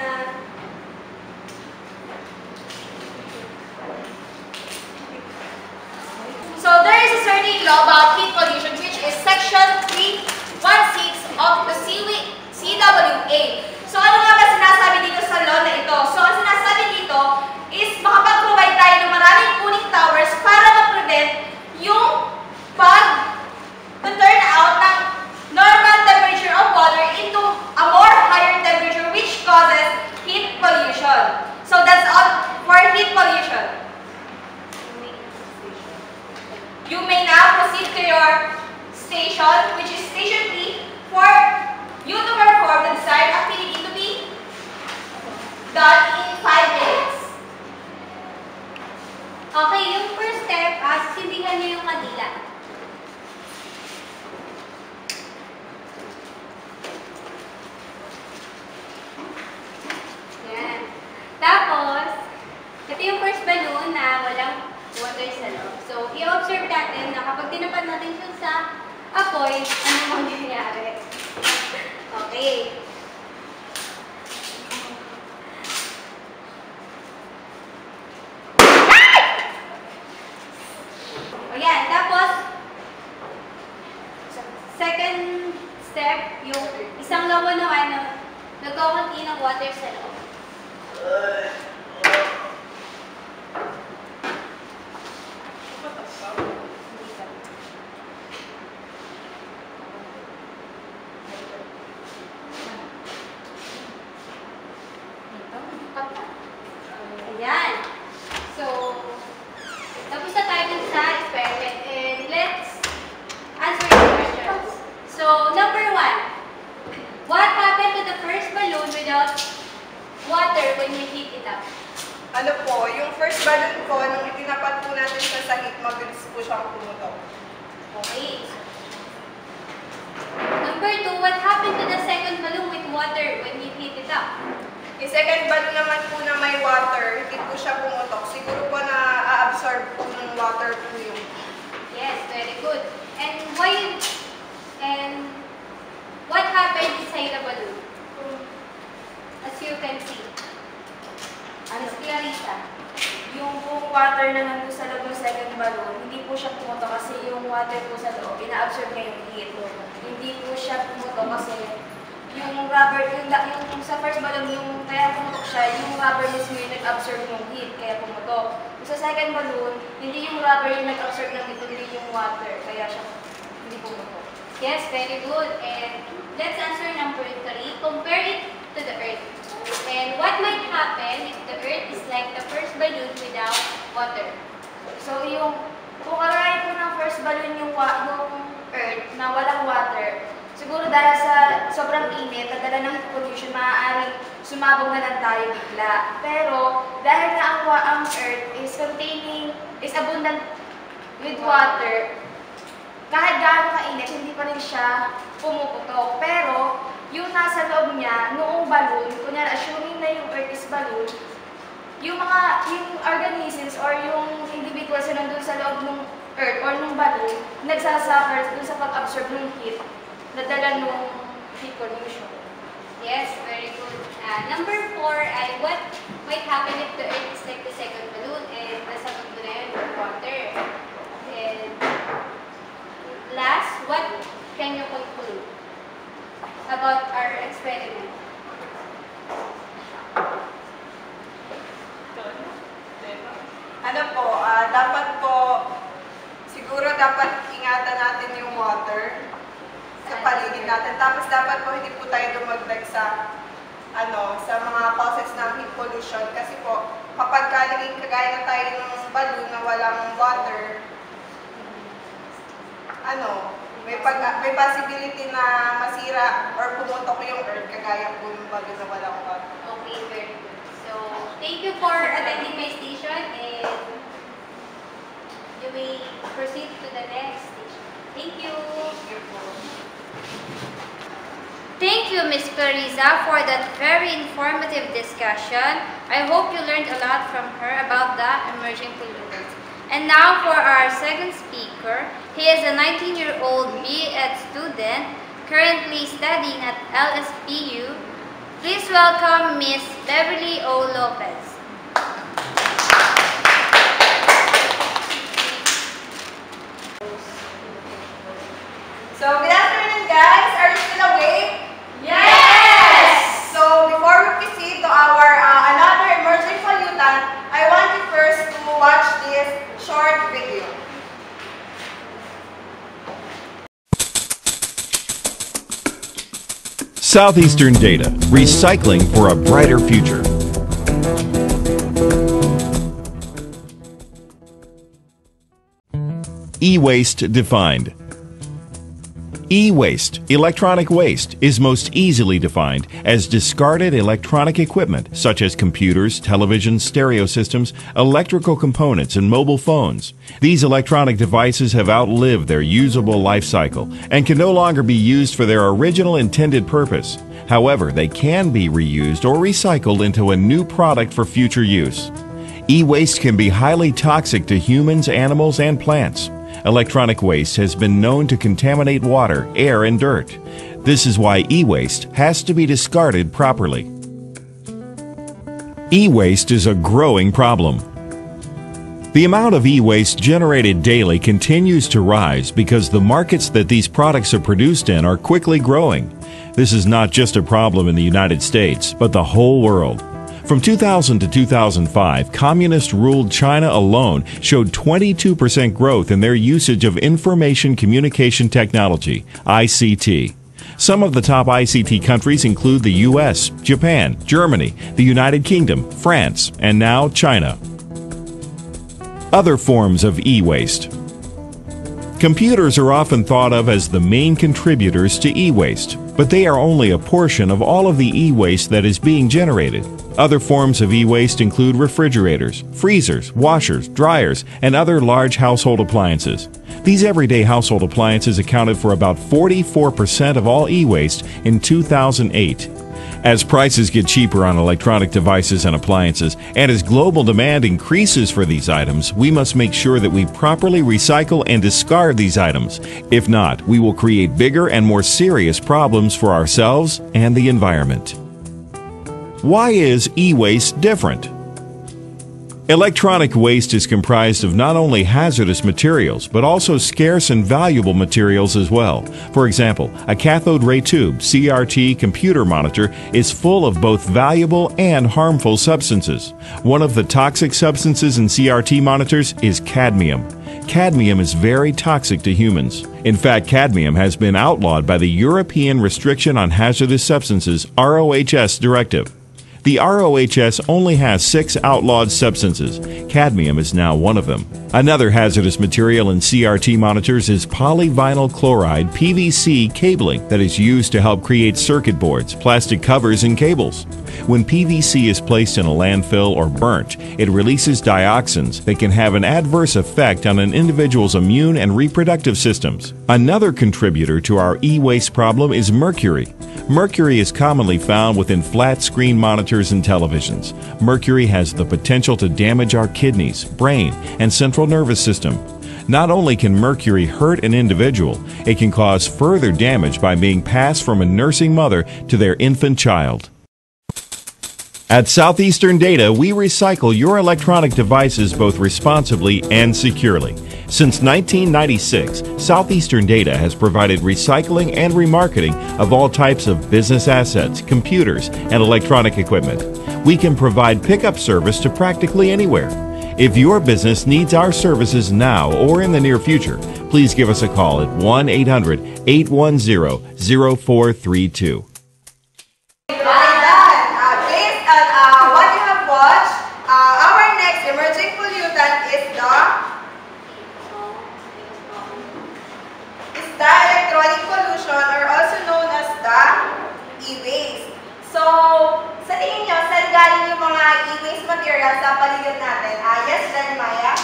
so there is a certain law about heat pollution which is section 316 of the CWA. So ano nga ba sinasabi dito sa law na ito? So ang sinasabi dito is makapag-provide tayo ng maraming cooling towers para ma-prevent yung pag-turn out ng normal temperature of water into a more higher temperature which causes heat pollution. So that's all for heat pollution. You may now proceed to your station, which is station 3, for you to perform the desired activity to be done in 5 minutes. okay, yung first step, sisindihan niyo yung kadila. Yan. Tapos, ito yung first balloon na walang water sa loob. So, i-observe natin na kapag tinapad natin siya sa apoy, ano mangyayari? Okay. Ayan, tapos, second step, yung isang lobo naman, nagkakunti ng water sa loob. Ayan. So, tapos na tayo dun sa experiment and let's answer the questions. So, number 1. What happened to the first balloon without water when you heat it up? Ano po, yung first balloon ko, nung itinapat po natin sa sahig, mabilis po siyang pumutok. Okay. Number 2. What happened to the second balloon with water when you heat it up? Yung second balloon naman po na may water, hindi po siya pumutok. Siguro po na a-absorb po ng water po yung. Yes, very good. And what happened inside the balloon? As you can see. Miss Clarissa. Yung buong water na nandun sa loob ng second balloon, hindi po siya pumutok kasi yung water po sa loob, ina-absorb niya yung heat. Hindi po siya pumutok kasi yung rubber, yung sa first balloon, yung kaya pumutok siya, yung rubber mismo yung nag-absorb yung heat, kaya pumutok. Yung sa second balloon, hindi yung rubber yung nag-absorb ng heat, hindi yung water, kaya siya hindi pumutok. Yes, very good. And let's answer number 3. Compare it to the Earth. And what might happen if the Earth is like the first balloon without water? So kung aray po ng first balloon yung Earth na walang water, siguro dahil sa sobrang init at dala ng heat pollution, maaaring sumabog na lang tayo bigla. Pero dahil na ang Earth is abundant with water, kahit gaano kainit, hindi pa rin siya pumuputok. Pero yung nasa loob niya, noong balloon, kunyari assuming na yung Earth is balloon, yung organisms or yung individuals na nandun sa loob ng Earth or ng balloon, nagsasuffer dun sa pag-absorb ng heat na dala ng heat pollution. Yes, very good. Number 4 ay what might happen if the Earth is like the second balloon and nasa mundo na yun with water. And last, what can you conclude about our experiment? Ano po, siguro dapat ingatan natin yung water sa paligid natin. Tapos dapat po hindi po tayo dumagdag sa mga causes ng heat pollution. Kasi po, kapag naging kagaya na tayo ng balloon na walang water, may possibility na masira or pumutok yung Earth kagaya po yung balloon na walang water. Okay, very good. So, thank you for attending my station and you may proceed to the next station. Thank you. Thank you, Ms. Clarissa, for that very informative discussion. I hope you learned a lot from her about the emerging pollutants. And now for our second speaker. He is a 19-year-old B.Ed student currently studying at LSPU. Please welcome Ms. Beverly O. Lopez. So, good afternoon guys! Are you still awake? Yes! So, before we proceed to our another emerging pollutant, I want you first to watch this short video. Southeastern Data, recycling for a brighter future. E-waste defined. E-waste, electronic waste, is most easily defined as discarded electronic equipment such as computers, televisions, stereo systems, electrical components, and mobile phones. These electronic devices have outlived their usable life cycle and can no longer be used for their original intended purpose. However, they can be reused or recycled into a new product for future use. E-waste can be highly toxic to humans, animals, and plants. Electronic waste has been known to contaminate water, air, and dirt. This is why e-waste has to be discarded properly. E-waste is a growing problem. The amount of e-waste generated daily continues to rise because the markets that these products are produced in are quickly growing. This is not just a problem in the United States, but the whole world. From 2000 to 2005, communist-ruled China alone showed 22% growth in their usage of information communication technology, ICT. Some of the top ICT countries include the US, Japan, Germany, the United Kingdom, France, and now China. Other forms of e-waste. Computers are often thought of as the main contributors to e-waste, but they are only a portion of all of the e-waste that is being generated. Other forms of e-waste include refrigerators, freezers, washers, dryers, and other large household appliances. These everyday household appliances accounted for about 44% of all e-waste in 2008. As prices get cheaper on electronic devices and appliances, and as global demand increases for these items, we must make sure that we properly recycle and discard these items. If not, we will create bigger and more serious problems for ourselves and the environment. Why is e-waste different? Electronic waste is comprised of not only hazardous materials, but also scarce and valuable materials as well. For example, a cathode ray tube (CRT) computer monitor is full of both valuable and harmful substances. One of the toxic substances in CRT monitors is cadmium. Cadmium is very toxic to humans. In fact, cadmium has been outlawed by the European Restriction on Hazardous Substances (RoHS) directive. The RoHS only has 6 outlawed substances. Cadmium is now one of them. Another hazardous material in CRT monitors is polyvinyl chloride (PVC) cabling that is used to help create circuit boards, plastic covers, and cables. When PVC is placed in a landfill or burnt, it releases dioxins that can have an adverse effect on an individual's immune and reproductive systems. Another contributor to our e-waste problem is mercury. Mercury is commonly found within flat-screen monitors and televisions. Mercury has the potential to damage our kidneys, brain, and central nervous system. Not only can mercury hurt an individual, it can cause further damage by being passed from a nursing mother to their infant child. At Southeastern Data, we recycle your electronic devices both responsibly and securely. Since 1996, Southeastern Data has provided recycling and remarketing of all types of business assets, computers, and electronic equipment. We can provide pickup service to practically anywhere. If your business needs our services now or in the near future, please give us a call at 1-800-810-0432. The electronic pollution, or also known as the e-waste. So, sa tingin nyo, saan galing yung mga e-waste materials sa paligid natin? Yes, Maya?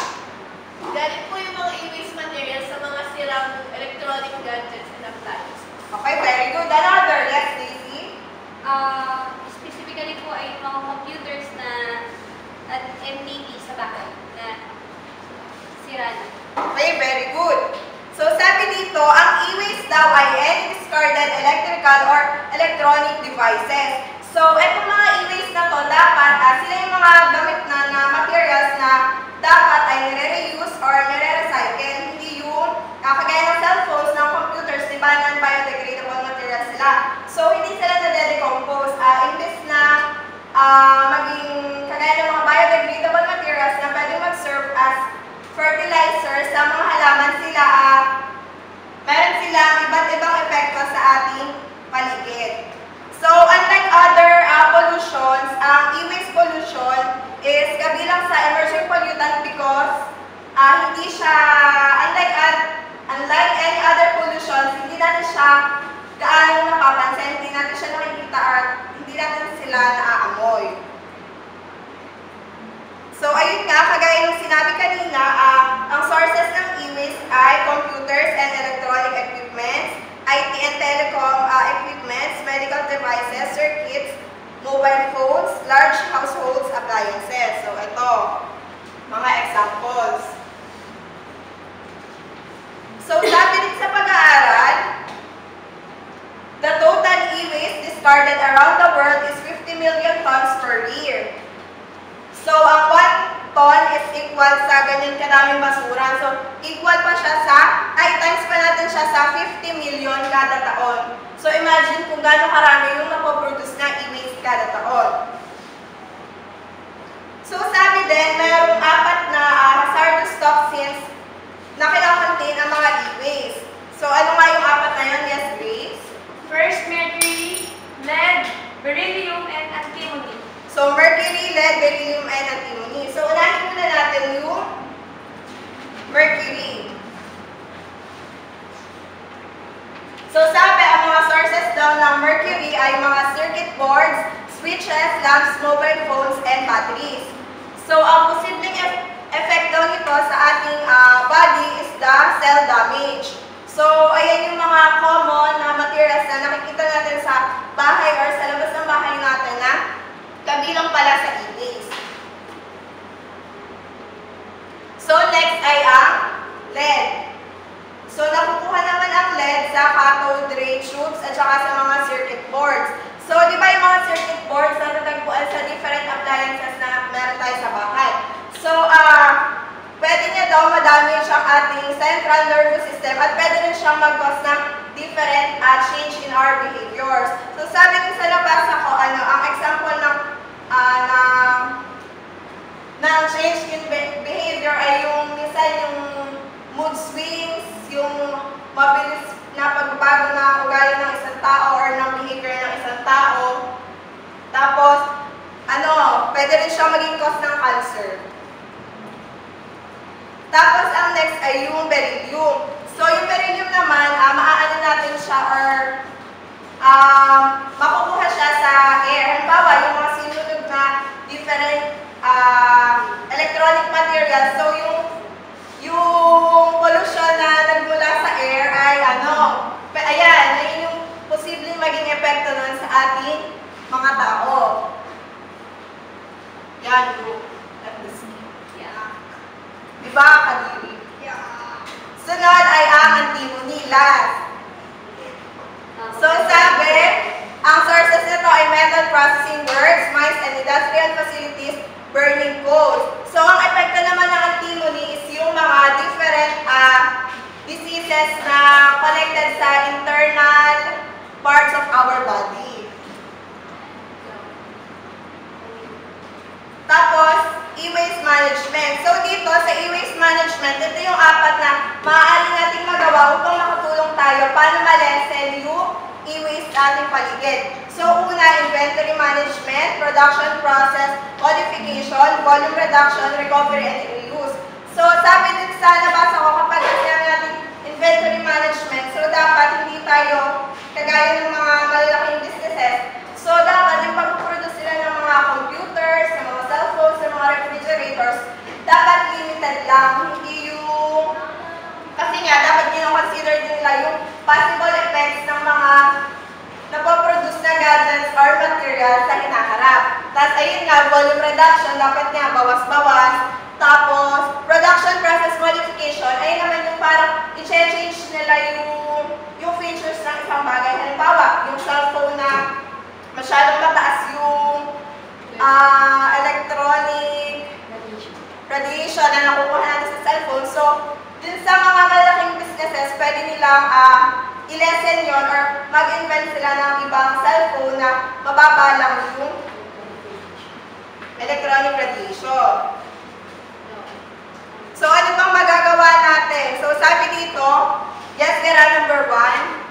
Galing po yung mga e-waste materials sa mga sirang electronic gadgets and appliances. Okay, very good. Another, yes, Daisy? Specifically po ay mga computers na at MPP sa bahay na sira na. Okay, very good. So, sabi dito, ang e-waste daw ay any discarded electrical or electronic devices. So, itong mga e-waste na to, dapat sila yung mga gamit na materials na dapat ay nire-reuse or nire-recycle. Hindi yung kagaya ng cellphones, ng computers, diba, non-biodegradable materials sila. So, hindi sila na-decompose. Imbes na maging kagaya ng mga biodegradable materials na pwedeng mag-serve as fertilizer sa mga halaman, meron silang iba't ibang epekto sa ating paligid. So, unlike other pollutions, ang e-waste pollution is kabilang sa emerging pollutant because hindi siya, unlike any other pollutions, hindi natin siya gaano napapansin, hindi natin siya nakikita at hindi natin sila naaamoy. So, ayun nga, kagaya yung sinabi kanina, ang sources ng e-waste ay computers and electronic equipments, IT and telecom equipments, medical devices, circuits, mobile phones, large households, appliances. So, ito, mga examples. So, sabi din sa pag-aaral, the total e-waste discarded around the world is 50 million tons per year. So, ang 1 ton is equal sa ganyan kadaming basura. So, equal pa siya sa, times pa natin siya sa 50 million kada taon. So, imagine kung gaano karami yung napoproduce na e-waste kada taon. So, sabi din, mayroong 4 na hazardous toxins na kinakontain ang mga e-waste. So, ano nga yung 4 na yun? Yes, Grace? First, mercury, lead, beryllium, and antimony. So, mercury, lead, beryllium, and antimony. So, unahin muna natin yung mercury. So, sabi, ang mga sources daw ng mercury ay mga circuit boards, switches, lamps, mobile phones, and batteries. So, ang posibleng effect daw nito sa ating body is the cell damage. So, ayan yung mga common na materials na nakikita natin sa bahay or sa labas ng bahay natin na kabilang pala sa e-waste. So, next ay ang lead. So, nakukuha naman ang lead sa cathode ray tubes at saka sa mga circuit boards. So, di ba yung mga circuit boards na natagpuan sa different appliances na meron tayo sa bahay? So, pwede niya daw madamage ang ating central nervous system at pwede rin siyang mag-cause ng different change in our behaviors. So, sabi rin sa nabasa ko, ang example ng change in behavior ay yung minsan yung mood swings, yung mabilis na pagbabago ng ugali ng isang tao or ng behavior ng isang tao. Tapos, pwede rin siyang maging cause ng cancer. Tapos, ang next ay yung beryllium. So, yung beryllium naman, maaano natin siya or makukuha siya sa air. Halimbawa, yung mga sinunog na different electronic materials. So, yung pollution na nagmula sa air ay ayan, yun yung posibleng maging epekto nun sa ating mga tao. Yan, diba, kadiri? Sunod ay ang antimony, last. So, sabi, ang sources nito ay metal processing works, mines, and industrial facilities, burning coal. So, ang epekto naman ng antimony is yung mga different diseases na connected sa internal parts of our body. Tapos, e-waste management. So, dito sa e-waste management, ito yung 4 na maaari nating magawa upang makatulong tayo paano ma-lessen yung e-waste sa ating paligid. So, una, inventory management, production process, modification, volume reduction, recovery, and reuse. So, sabi din sa nabasa ko, kapag sinabi natin inventory management, so dapat hindi tayo kagaya ng mga malalaking businesses. So, dapat yung pag-produce sila ng mga computers, ng mga cellphones, ng mga refrigerators, dapat limited lang, hindi yung... Kasi nga, dapat consider din nila yung possible effects ng mga napoproduce na gadgets or materials sa hinaharap. Tapos, ayun nga, volume reduction, dapat nga bawas-bawas. Tapos, production process modification, ayun naman yung parang i-change nila yung features ng isang bagay. Halimbawa, yung cellphone na masyadong mataas yung electronic radiation na nakukuha natin sa cellphone. So, din sa mga malaking businesses, pwede nilang i-lessen yun or mag-invent sila ng ibang cellphone na mababa lang yung electronic radiation. So, ano bang magagawa natin? So, sabi dito, yes, Vera, number 1.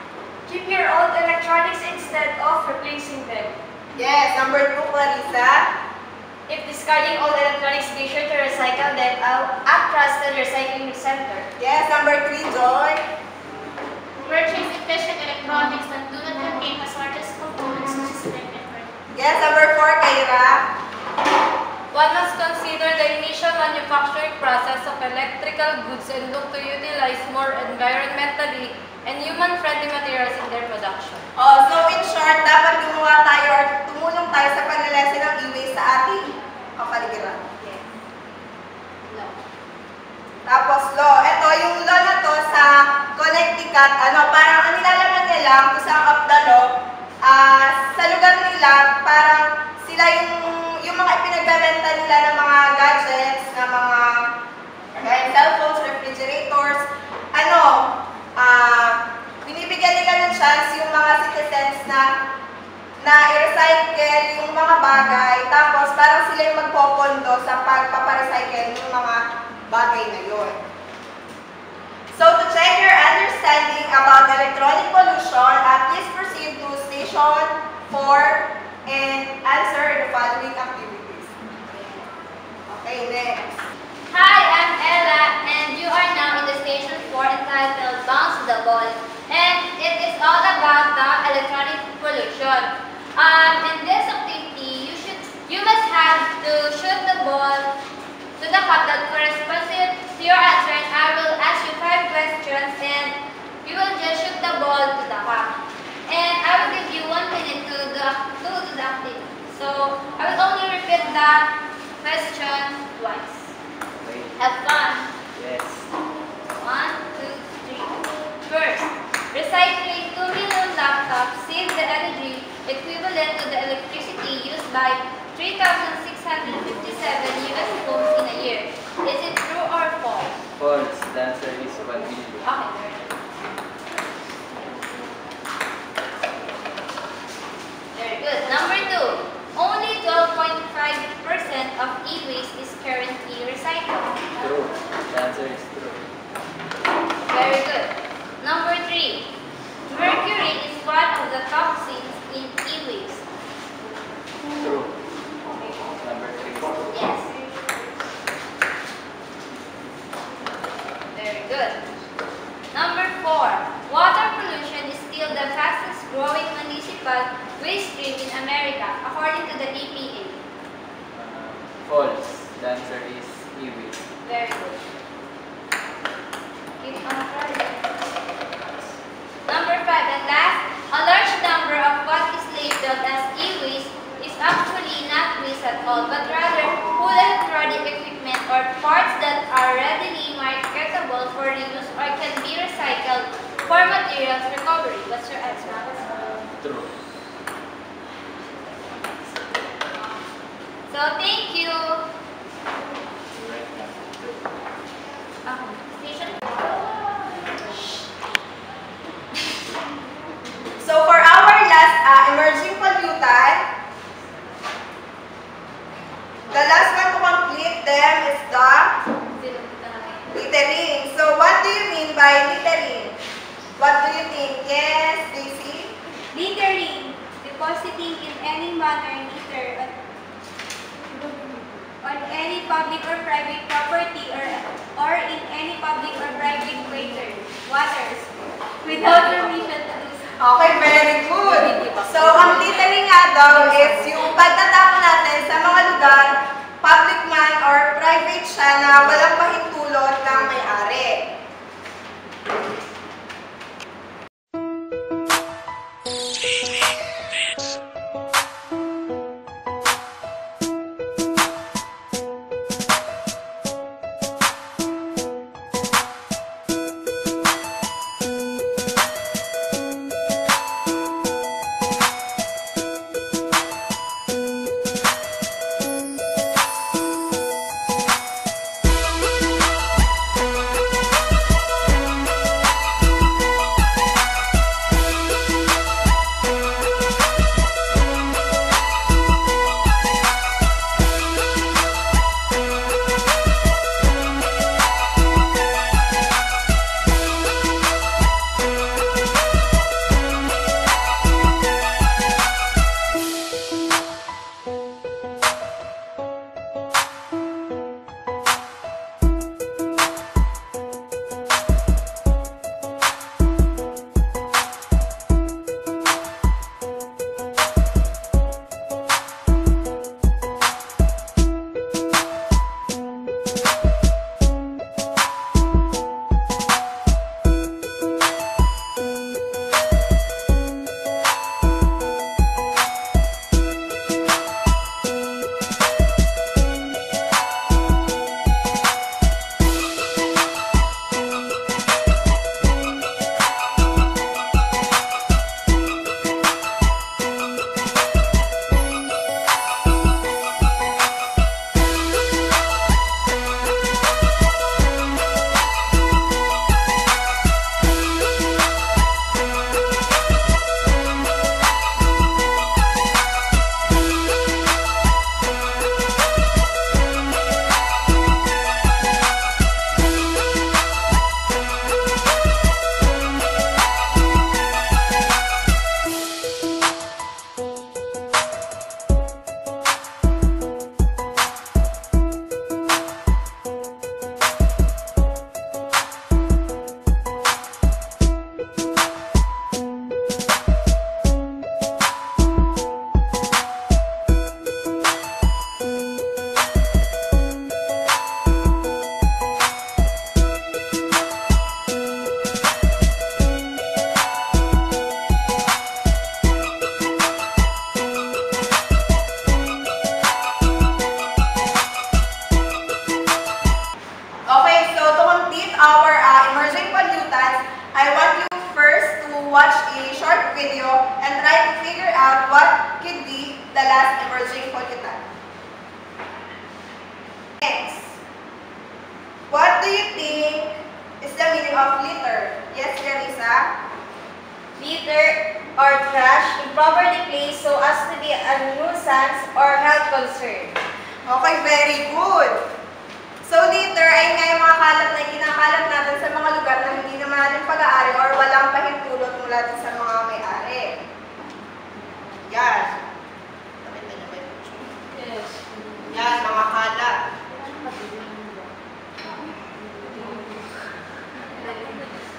Keep your old electronics instead of replacing them. Yes, number 2, Clarissa. If discarding old electronics, be sure to recycle them at trusted recycling center. Yes, number 3, Joy. Purchase efficient electronics that do not contain hazardous components such as lead and mercury. Yes, number 4, Kaira. One must consider the initial manufacturing process of electrical goods and look to utilize more environmentally and human-friendly materials in their production. So in short, dapat gumawa tayo or tumulong tayo sa pag-lessen ng e-waste sa ating kapaligiran. Yes. Law. Tapos law. Ito, yung law na to sa Connecticut, parang ang nilalaman nila, to sum up the law, sa lugar nila, parang sila yung mga ipinagbebenta nila ng mga gadgets, ng mga nagpopondo sa pagpaparecycle ng mga bagay na yun. So to check your understanding about electronic pollution, please proceed to station 4 and answer the following activities. Okay, next. Hi, I'm Ella, and you are now in the station 4 entitled Bounce the Ball. And it is all about the electronic pollution. In this activity, you must have to shoot the ball to the cup that corresponds to your answer, and I will ask you 5 questions, and you will just shoot the ball to the cup. And I will give you 1 minute to do the activity. So I will only repeat the question twice. Have fun. Yes. 1, 2, 3. First, recycling 2 million laptops saves the energy equivalent to the electricity used by 3,657 US homes in a year. Is it true or false? False. The answer is 1 billion. Okay. Very good. Number 2. Only 12.5% of e-waste is currently recycled. True. The answer is true. Very good. Number 3. Mercury is one of the toxins in e-waste. True. Number 3. Yes. Very good. Number 4. Water pollution is still the fastest growing municipal waste stream in America, according to the EPA. False. The answer is e-waste. Very good. Keep on trying. Number 5 and last, a large number of what is labeled as e-waste is actually not waste at all, but rather full electronic equipment or parts that are readily marketable for reuse or can be recycled for materials recovery. What's your answer? True. So thank you. So for our last emerging pollutant, the last one to complete them is the littering. So what do you mean by littering? What do you think? Yes, Daisy? Littering, depositing in any manner litter on any public or private property or in any public or private waters without permission to do so. Okay, very good. So, ang littering nga daw is yung pagtatapon natin sa mga lugar, public man or private siya na walang pahintulot ng may-ari. litter, or trash improperly placed so as to be a nuisance or health concern. Okay, very good. So litter ay nga yung mga kalat na kinakalat natin sa mga lugar na hindi naman natin pag-aari or walang pahintulot mula din sa mga may-ari. Yan. Yes. Yan, mga kalat.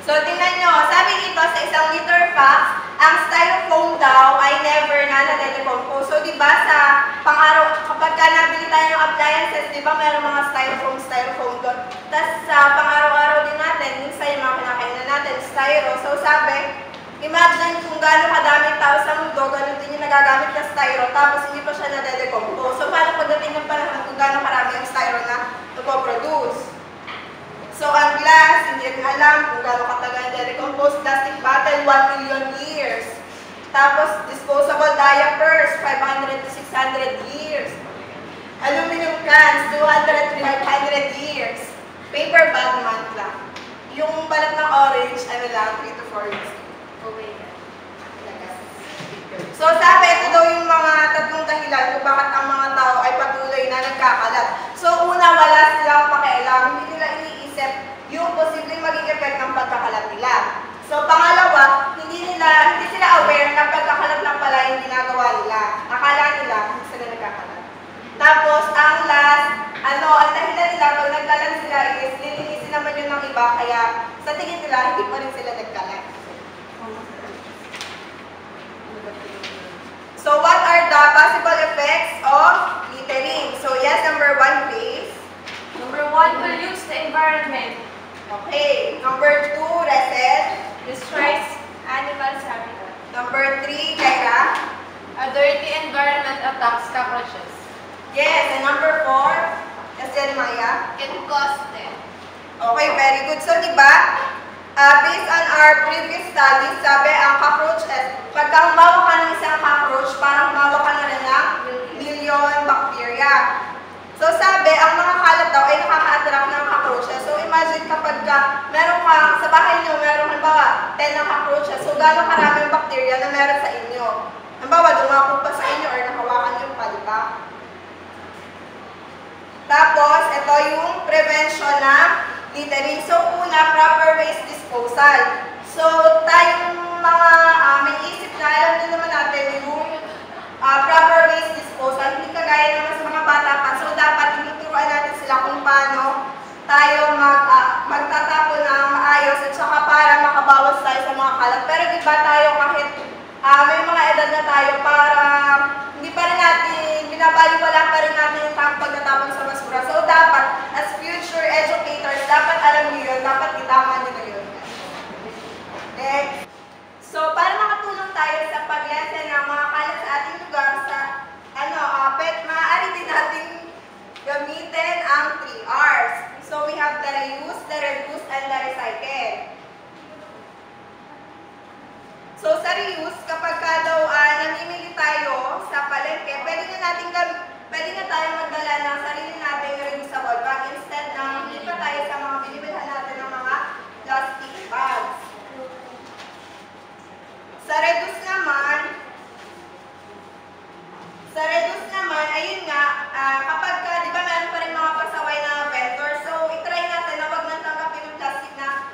So, tingnan nyo, sabi dito sa isang litter facts, ang styrofoam daw ay never na nade-decompose. So, di ba sa pang-araw, kapag ka nabili tayo ng appliances, di ba mayroong mga styrofoam doon. Tapos sa pang-araw-araw din natin, minsan yung mga kinakainan natin, styro. So, sabi, imagine kung gaano kadaming tao sa mundo, gano'n din yung nagagamit na styro, tapos hindi pa siya nade-decompose. So, paano pagdating ng panahon kung gaano karami yung styro na napoproduce? So, ang glass, hindi rin alam kung gaano katagal na-decompose. Plastic bottle, 1 million years. Tapos, disposable diapers, 500 to 600 years. Aluminum cans, 200 to 500 years. Paper bag, month lang. Yung balat ng orange, ano lang, 3 to 4 years. So, sabi, ito daw yung mga tatlong dahilan kung bakit ang mga tao ay patuloy na nagkakalat. So, una, wala silang pakialam. Hindi nila iniisip yung posibleng maging effect ng pagkakalat nila. So, pangalawa, hindi sila aware na pagkakalat lang pala yung ginagawa nila. Akala nila, hindi sila nagkakalat. Tapos, ang last, ang dahilan nila, pag nagkalat sila is, lilinisin naman yun ng iba, kaya sa tingin nila, hindi pa rin sila nagkalat. So, what are the possible effects of littering? So, yes, number 1, please. Number 1, pollutes the environment. Okay. Number 2, Rachel. Destroys animals' habitat. Number 3, Kyra. A dirty environment attacks cockroaches. Yes, and number 4, Yes, Maya. It costs them. Okay, very good. So, diba, based on our previous studies, sabi ang cockroaches, pagka humawa ka ng isang cockroach, parang humawa ka na rin ng million bacteria. So, sabi, ang mga kalat daw ay nakaka-attract ng cockroaches. So, imagine kapag meron ka, sa bahay nyo, meron halimbawa 10 na cockroaches. So, gano'ng karaming bacteria na meron sa inyo. Halimbawa, dumako pa sa inyo or nakawakan nyo pa, diba? Tapos, ito yung prevention ng littering. So, una, proper waste disposal. So, tayong mga may isip na, alam din naman natin yung proper waste disposal. Hindi kagaya naman sa mga bata pa. So, dapat tinuturuan natin sila kung paano tayo magtatapon ng maayos at saka para makabawas tayo sa mga kalat. Pero di ba tayo kahit may mga edad na tayo para hindi pa rin natin, binabaliwala pa rin natin yung pagtatapon sa basura. So, dapat as future educators, dapat alam niyo yun, dapat itama niyo na yun. Next. So, para makatulong tayo sa paglesen ng mga kalat sa ating lugar, maaari din natin gamitin ang 3 R's. So, we have the reuse, the reduce, and the recycle. So, sa reuse, kapag daw namimili tayo sa palengke, pwede na tayo magdala ng sarili nating reusable bag instead na hindi pa tayo sa mga binibilhan natin ng mga plastic bags. Sa reduce naman, ayun nga, kapag di ba meron pa rin mga pasaway na vendor, so itry natin na wag nang tanggapin yung plastic na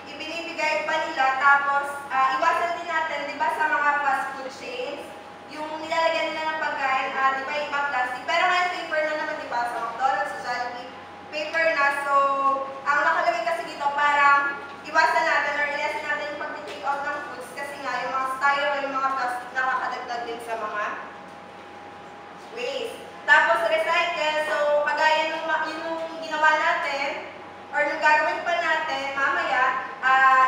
ibinibigay pa nila, tapos iwasan din natin, di ba sa mga fast food chains, yung nilalagyan nila ng pagkain, di ba iba plastic, pero ngayon paper na naman, di ba, sa McDonald's, sa Jollibee, paper na, so ang nakalagay kasi dito, parang iwasan natin or ilasin natin yung pag-take out ng foods, kasi nga yung mga styro, yung mga plastic nakakadagdag din sa mga waste. Tapos recycle, so kagaya yung ginawa natin or yung gagawin pa natin mamaya,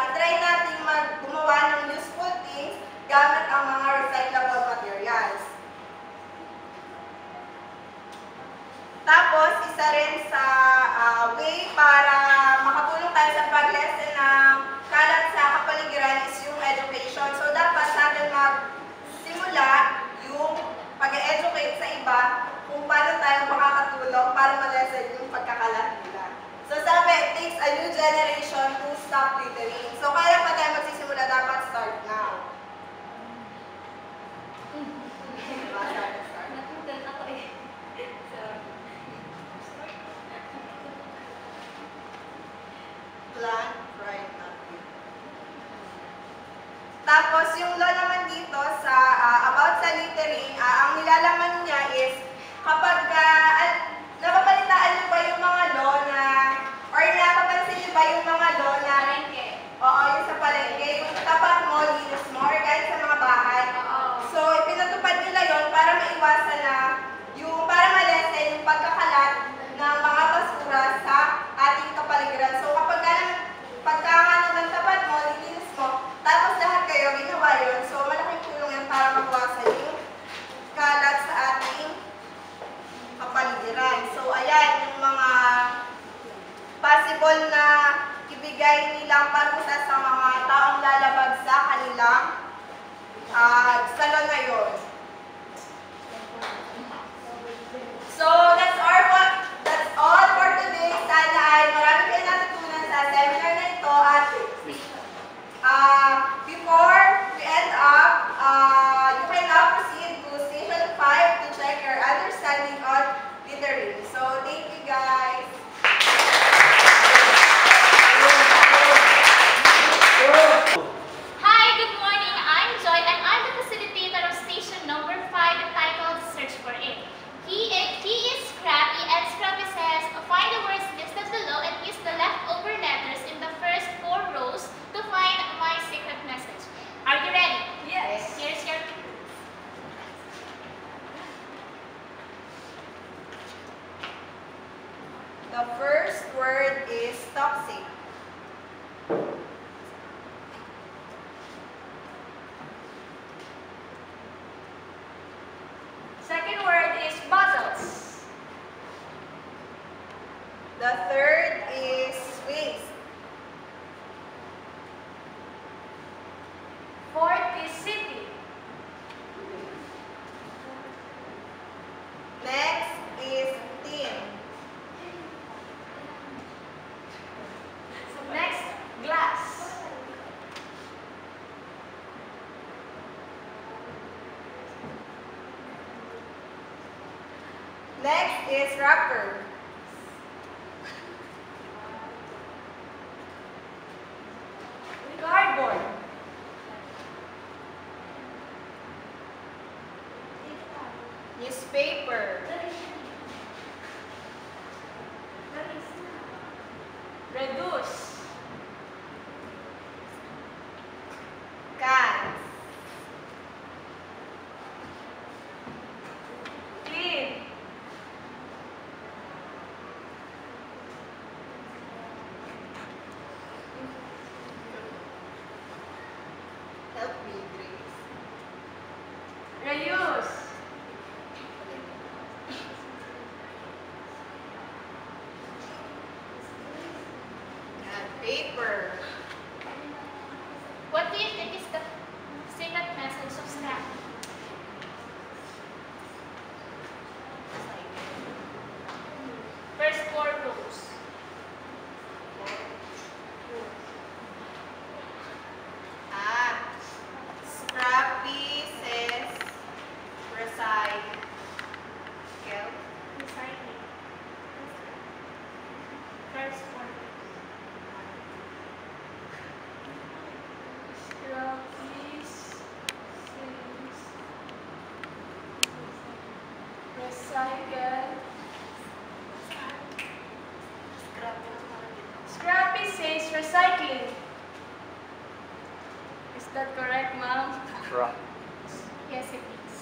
itry natin gumawa ng useful things gamit ang mga recyclable materials. Tapos, isa rin sa way para makatulong tayo sa paglesen ng kalat sa kapaligiran is yung education. So, dapat natin magsimula yung pag-educate sa iba kung paano tayo makakatulong para malesen yung pagkakalat nila. So, sabi, it takes a new plant right napkin. Tapos yung law naman dito sa about sa littering, ang nilalaman niya is kapag napapalitaan niyo ba yung mga law na or napapansin niyo ba yung mga law na oo, yung sa palengke, yung tapat mo, linis mo, or kahit sa mga bahay. So, ipinatupad nila yon para maiwasan na para malesen yung pagkakalat ng mga basura sa ating kapaligiran. So, pagka ng tapat mo, linis mo, tapos lahat kayo ginawa yun. So, malaking tulong yan para mabawasan yung kalat sa ating kapaligiran. So, ayan, yung mga possible na ibigay nilang parusa sa mga taong lalabag sa kanilang salon ngayon. So, that's all for today. Sana ay marami kayo natutunan sa seminar na ito. At before we end up, you can now proceed to Station 5 to check your understanding on littering. So, thank you guys. Hi, good morning. I'm Joy and I'm the facilitator of station number 5 entitled Search for It. He is Scrappy and Scrappy says, find the words listed below and use the leftover letters in the first 4 rows to find my secret message. Are you ready? Yes. Here's your The first word is toxic. Second word is bottles. The third is waste. Fourth is city. Next is tin. Next, glass. Next is wrapper. Cardboard. Newspaper. Reduce. Cans. Clean. Help me, Grace. Reuse. And paper. What do you think is the secret message of Scrap? First 4 rows. Scrappy says recycle. Recycling. First 4 rows. Recycle. Scrappy says recycling. Is that correct, ma'am? Right. Yes, it is.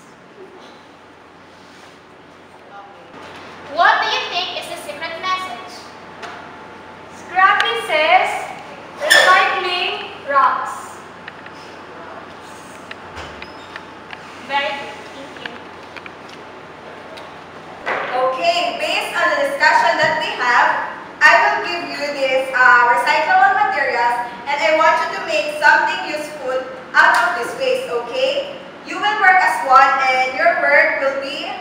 What do you think is the secret message? Scrappy says recycling rocks. Very good. Thank you. Okay, based on the discussion that we have, I will give you these recyclable materials and I want you to make something useful out of this waste, okay? You will work as one and your work will be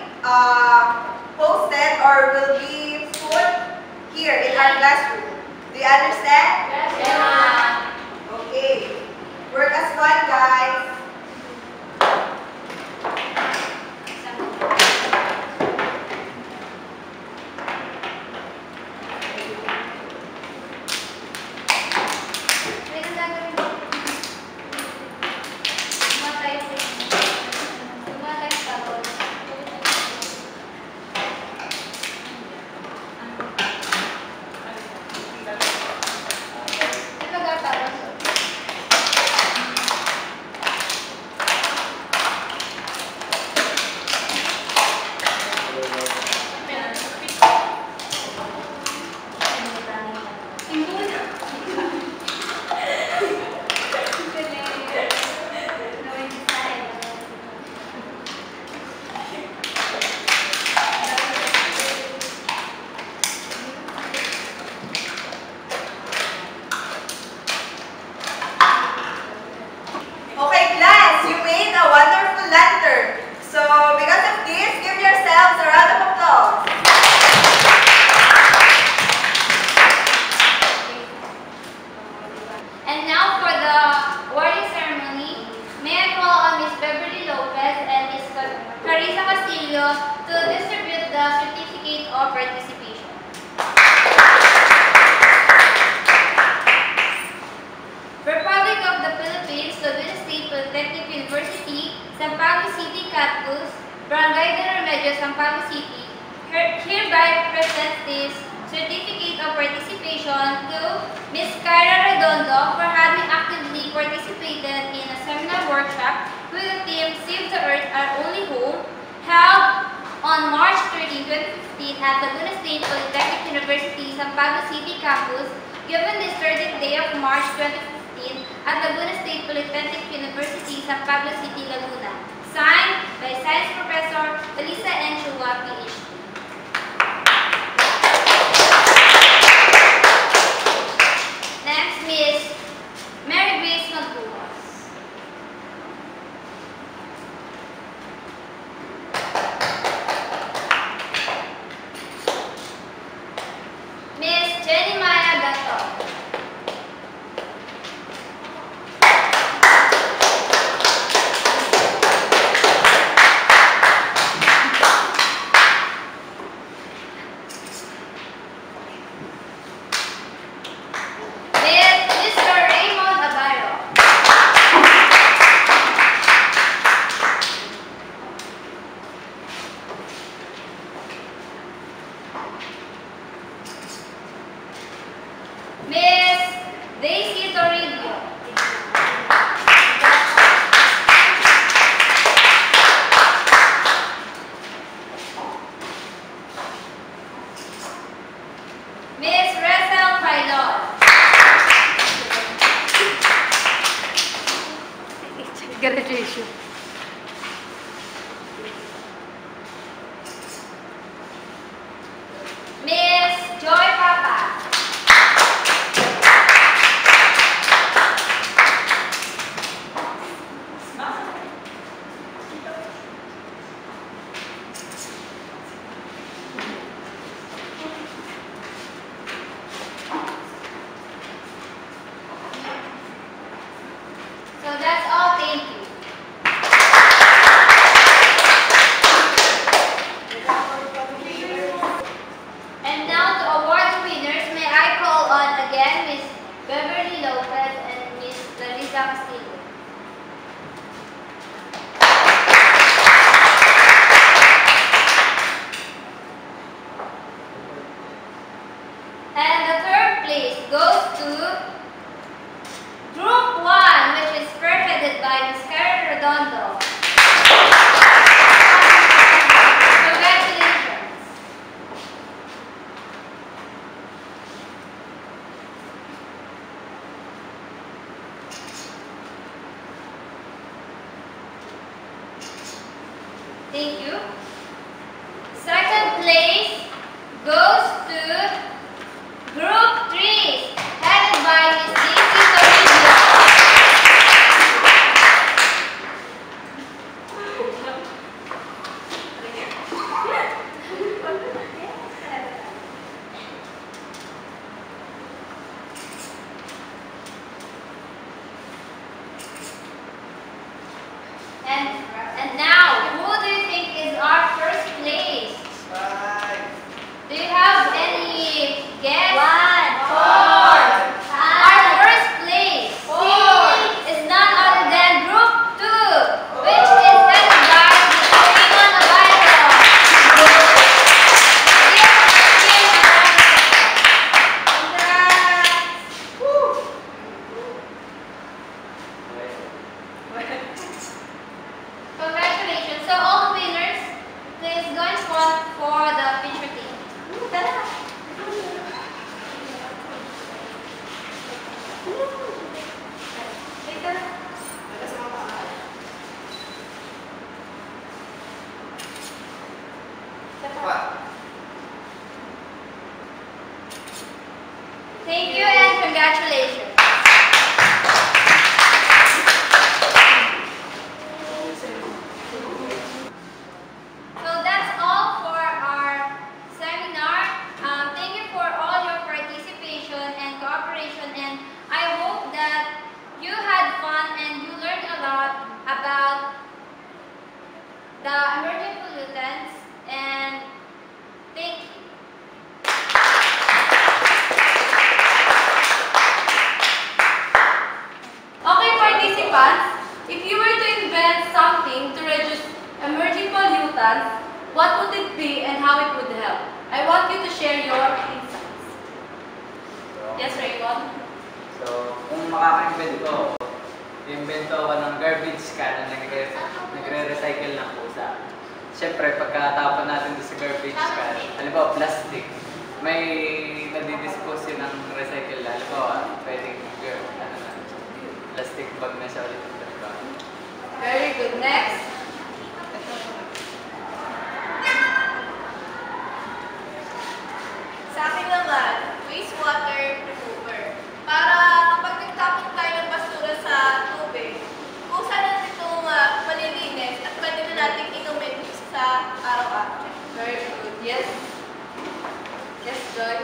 posted or will be put here in our classroom. Do you understand? Yes. Okay. Work as one, guys. San Pablo City hereby presents this certificate of participation to Ms. Kyra Redondo for having actively participated in a seminar workshop with the theme Save the Earth, Our Only Home, held on March 13, 2015 at Laguna State Polytechnic University, San Pablo City campus, given this 30th day of March 2015 at Laguna State Polytechnic University, San Pablo City, Laguna. Signed by Science Professor Elisa N. Chua, PhD. Next, Miss Mary Grace Magbuhos. Miss Jenny Maya Gato. Mr. Raymond Abaro. Miss Daisy Toribio. Miss Rachel Pailon. Graduation. Miss Joy Papa. So that's all. Thank you. And now to award the winners, may I call on again Miss Beverly Lopez and Miss Larissa Castillo. And the third place goes to Group 1, which is spearheaded by Ms. Karen Redondo. Congratulations. Thank you. Second place goes to Group 3, headed by Ms. Daisy Toribio. And now, who do you think is our first place? Do you have any guess? 4. Our first place is none other than Group 2, which is headed by Mr. Raymond Abaro. Congratulations. So all the winners, please go in front for the picture taking. Ta-da! Thank you and congratulations. So that's all for our seminar. Thank you for all your participation and cooperation, and I hope that you had fun and you learned a lot about the emerging pollutants, and thank you. Yes, Raymond. So, kung makaka-invento ako ng garbage can na nagre-recycle ng pusa. Siyempre, pagkatapon natin doon sa garbage can, halimbawa plastic, may nadidispose yun ng recycle. Halimbawa, pwedeng plastic bag na siya ulit. Very good. Next. Sa akin naman, wastewater remover. Para kapag nagtapon tayo ng basura sa tubig, kung saan itong malilinis at pwede na natin inumin sa araw-araw. Very good. Yes. Yes, Joy.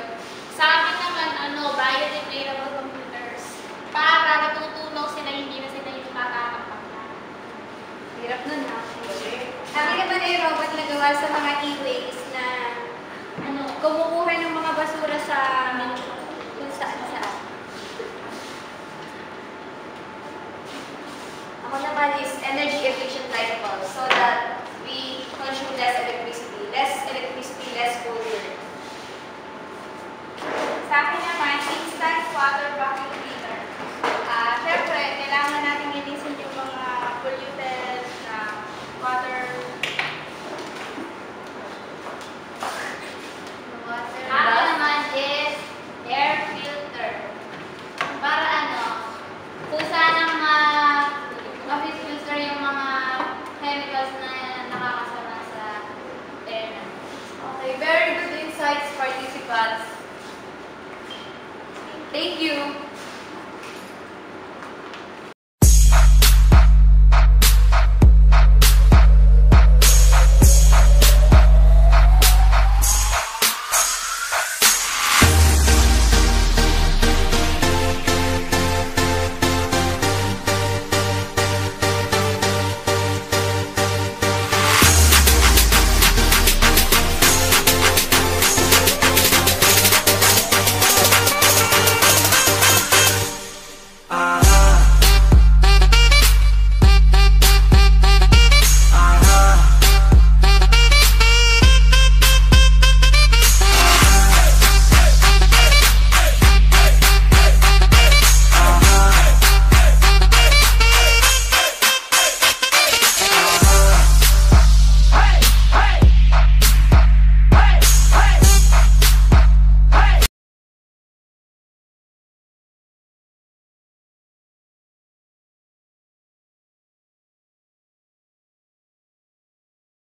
Sa akin naman, biodegradable computers. Para natutunaw sila, hindi na sila yung makakapagpapagod. Hirap nun, ha? Kami naman ay robot na gawa sa mga e-waste na kumukuha ng mga basura sa kung saan-saan. Ako naman is energy efficient light bulbs so that we consume less electricity. Less pollution. Sa akin naman, instant water vacuum cleaner. Siyempre, kailangan natin linisin yung mga polluted na water. Ako naman is air filter. Para kung saan ang ma-filter yung mga chemicals na nakakasama sa air. Okay, very good insights, participants. Thank you.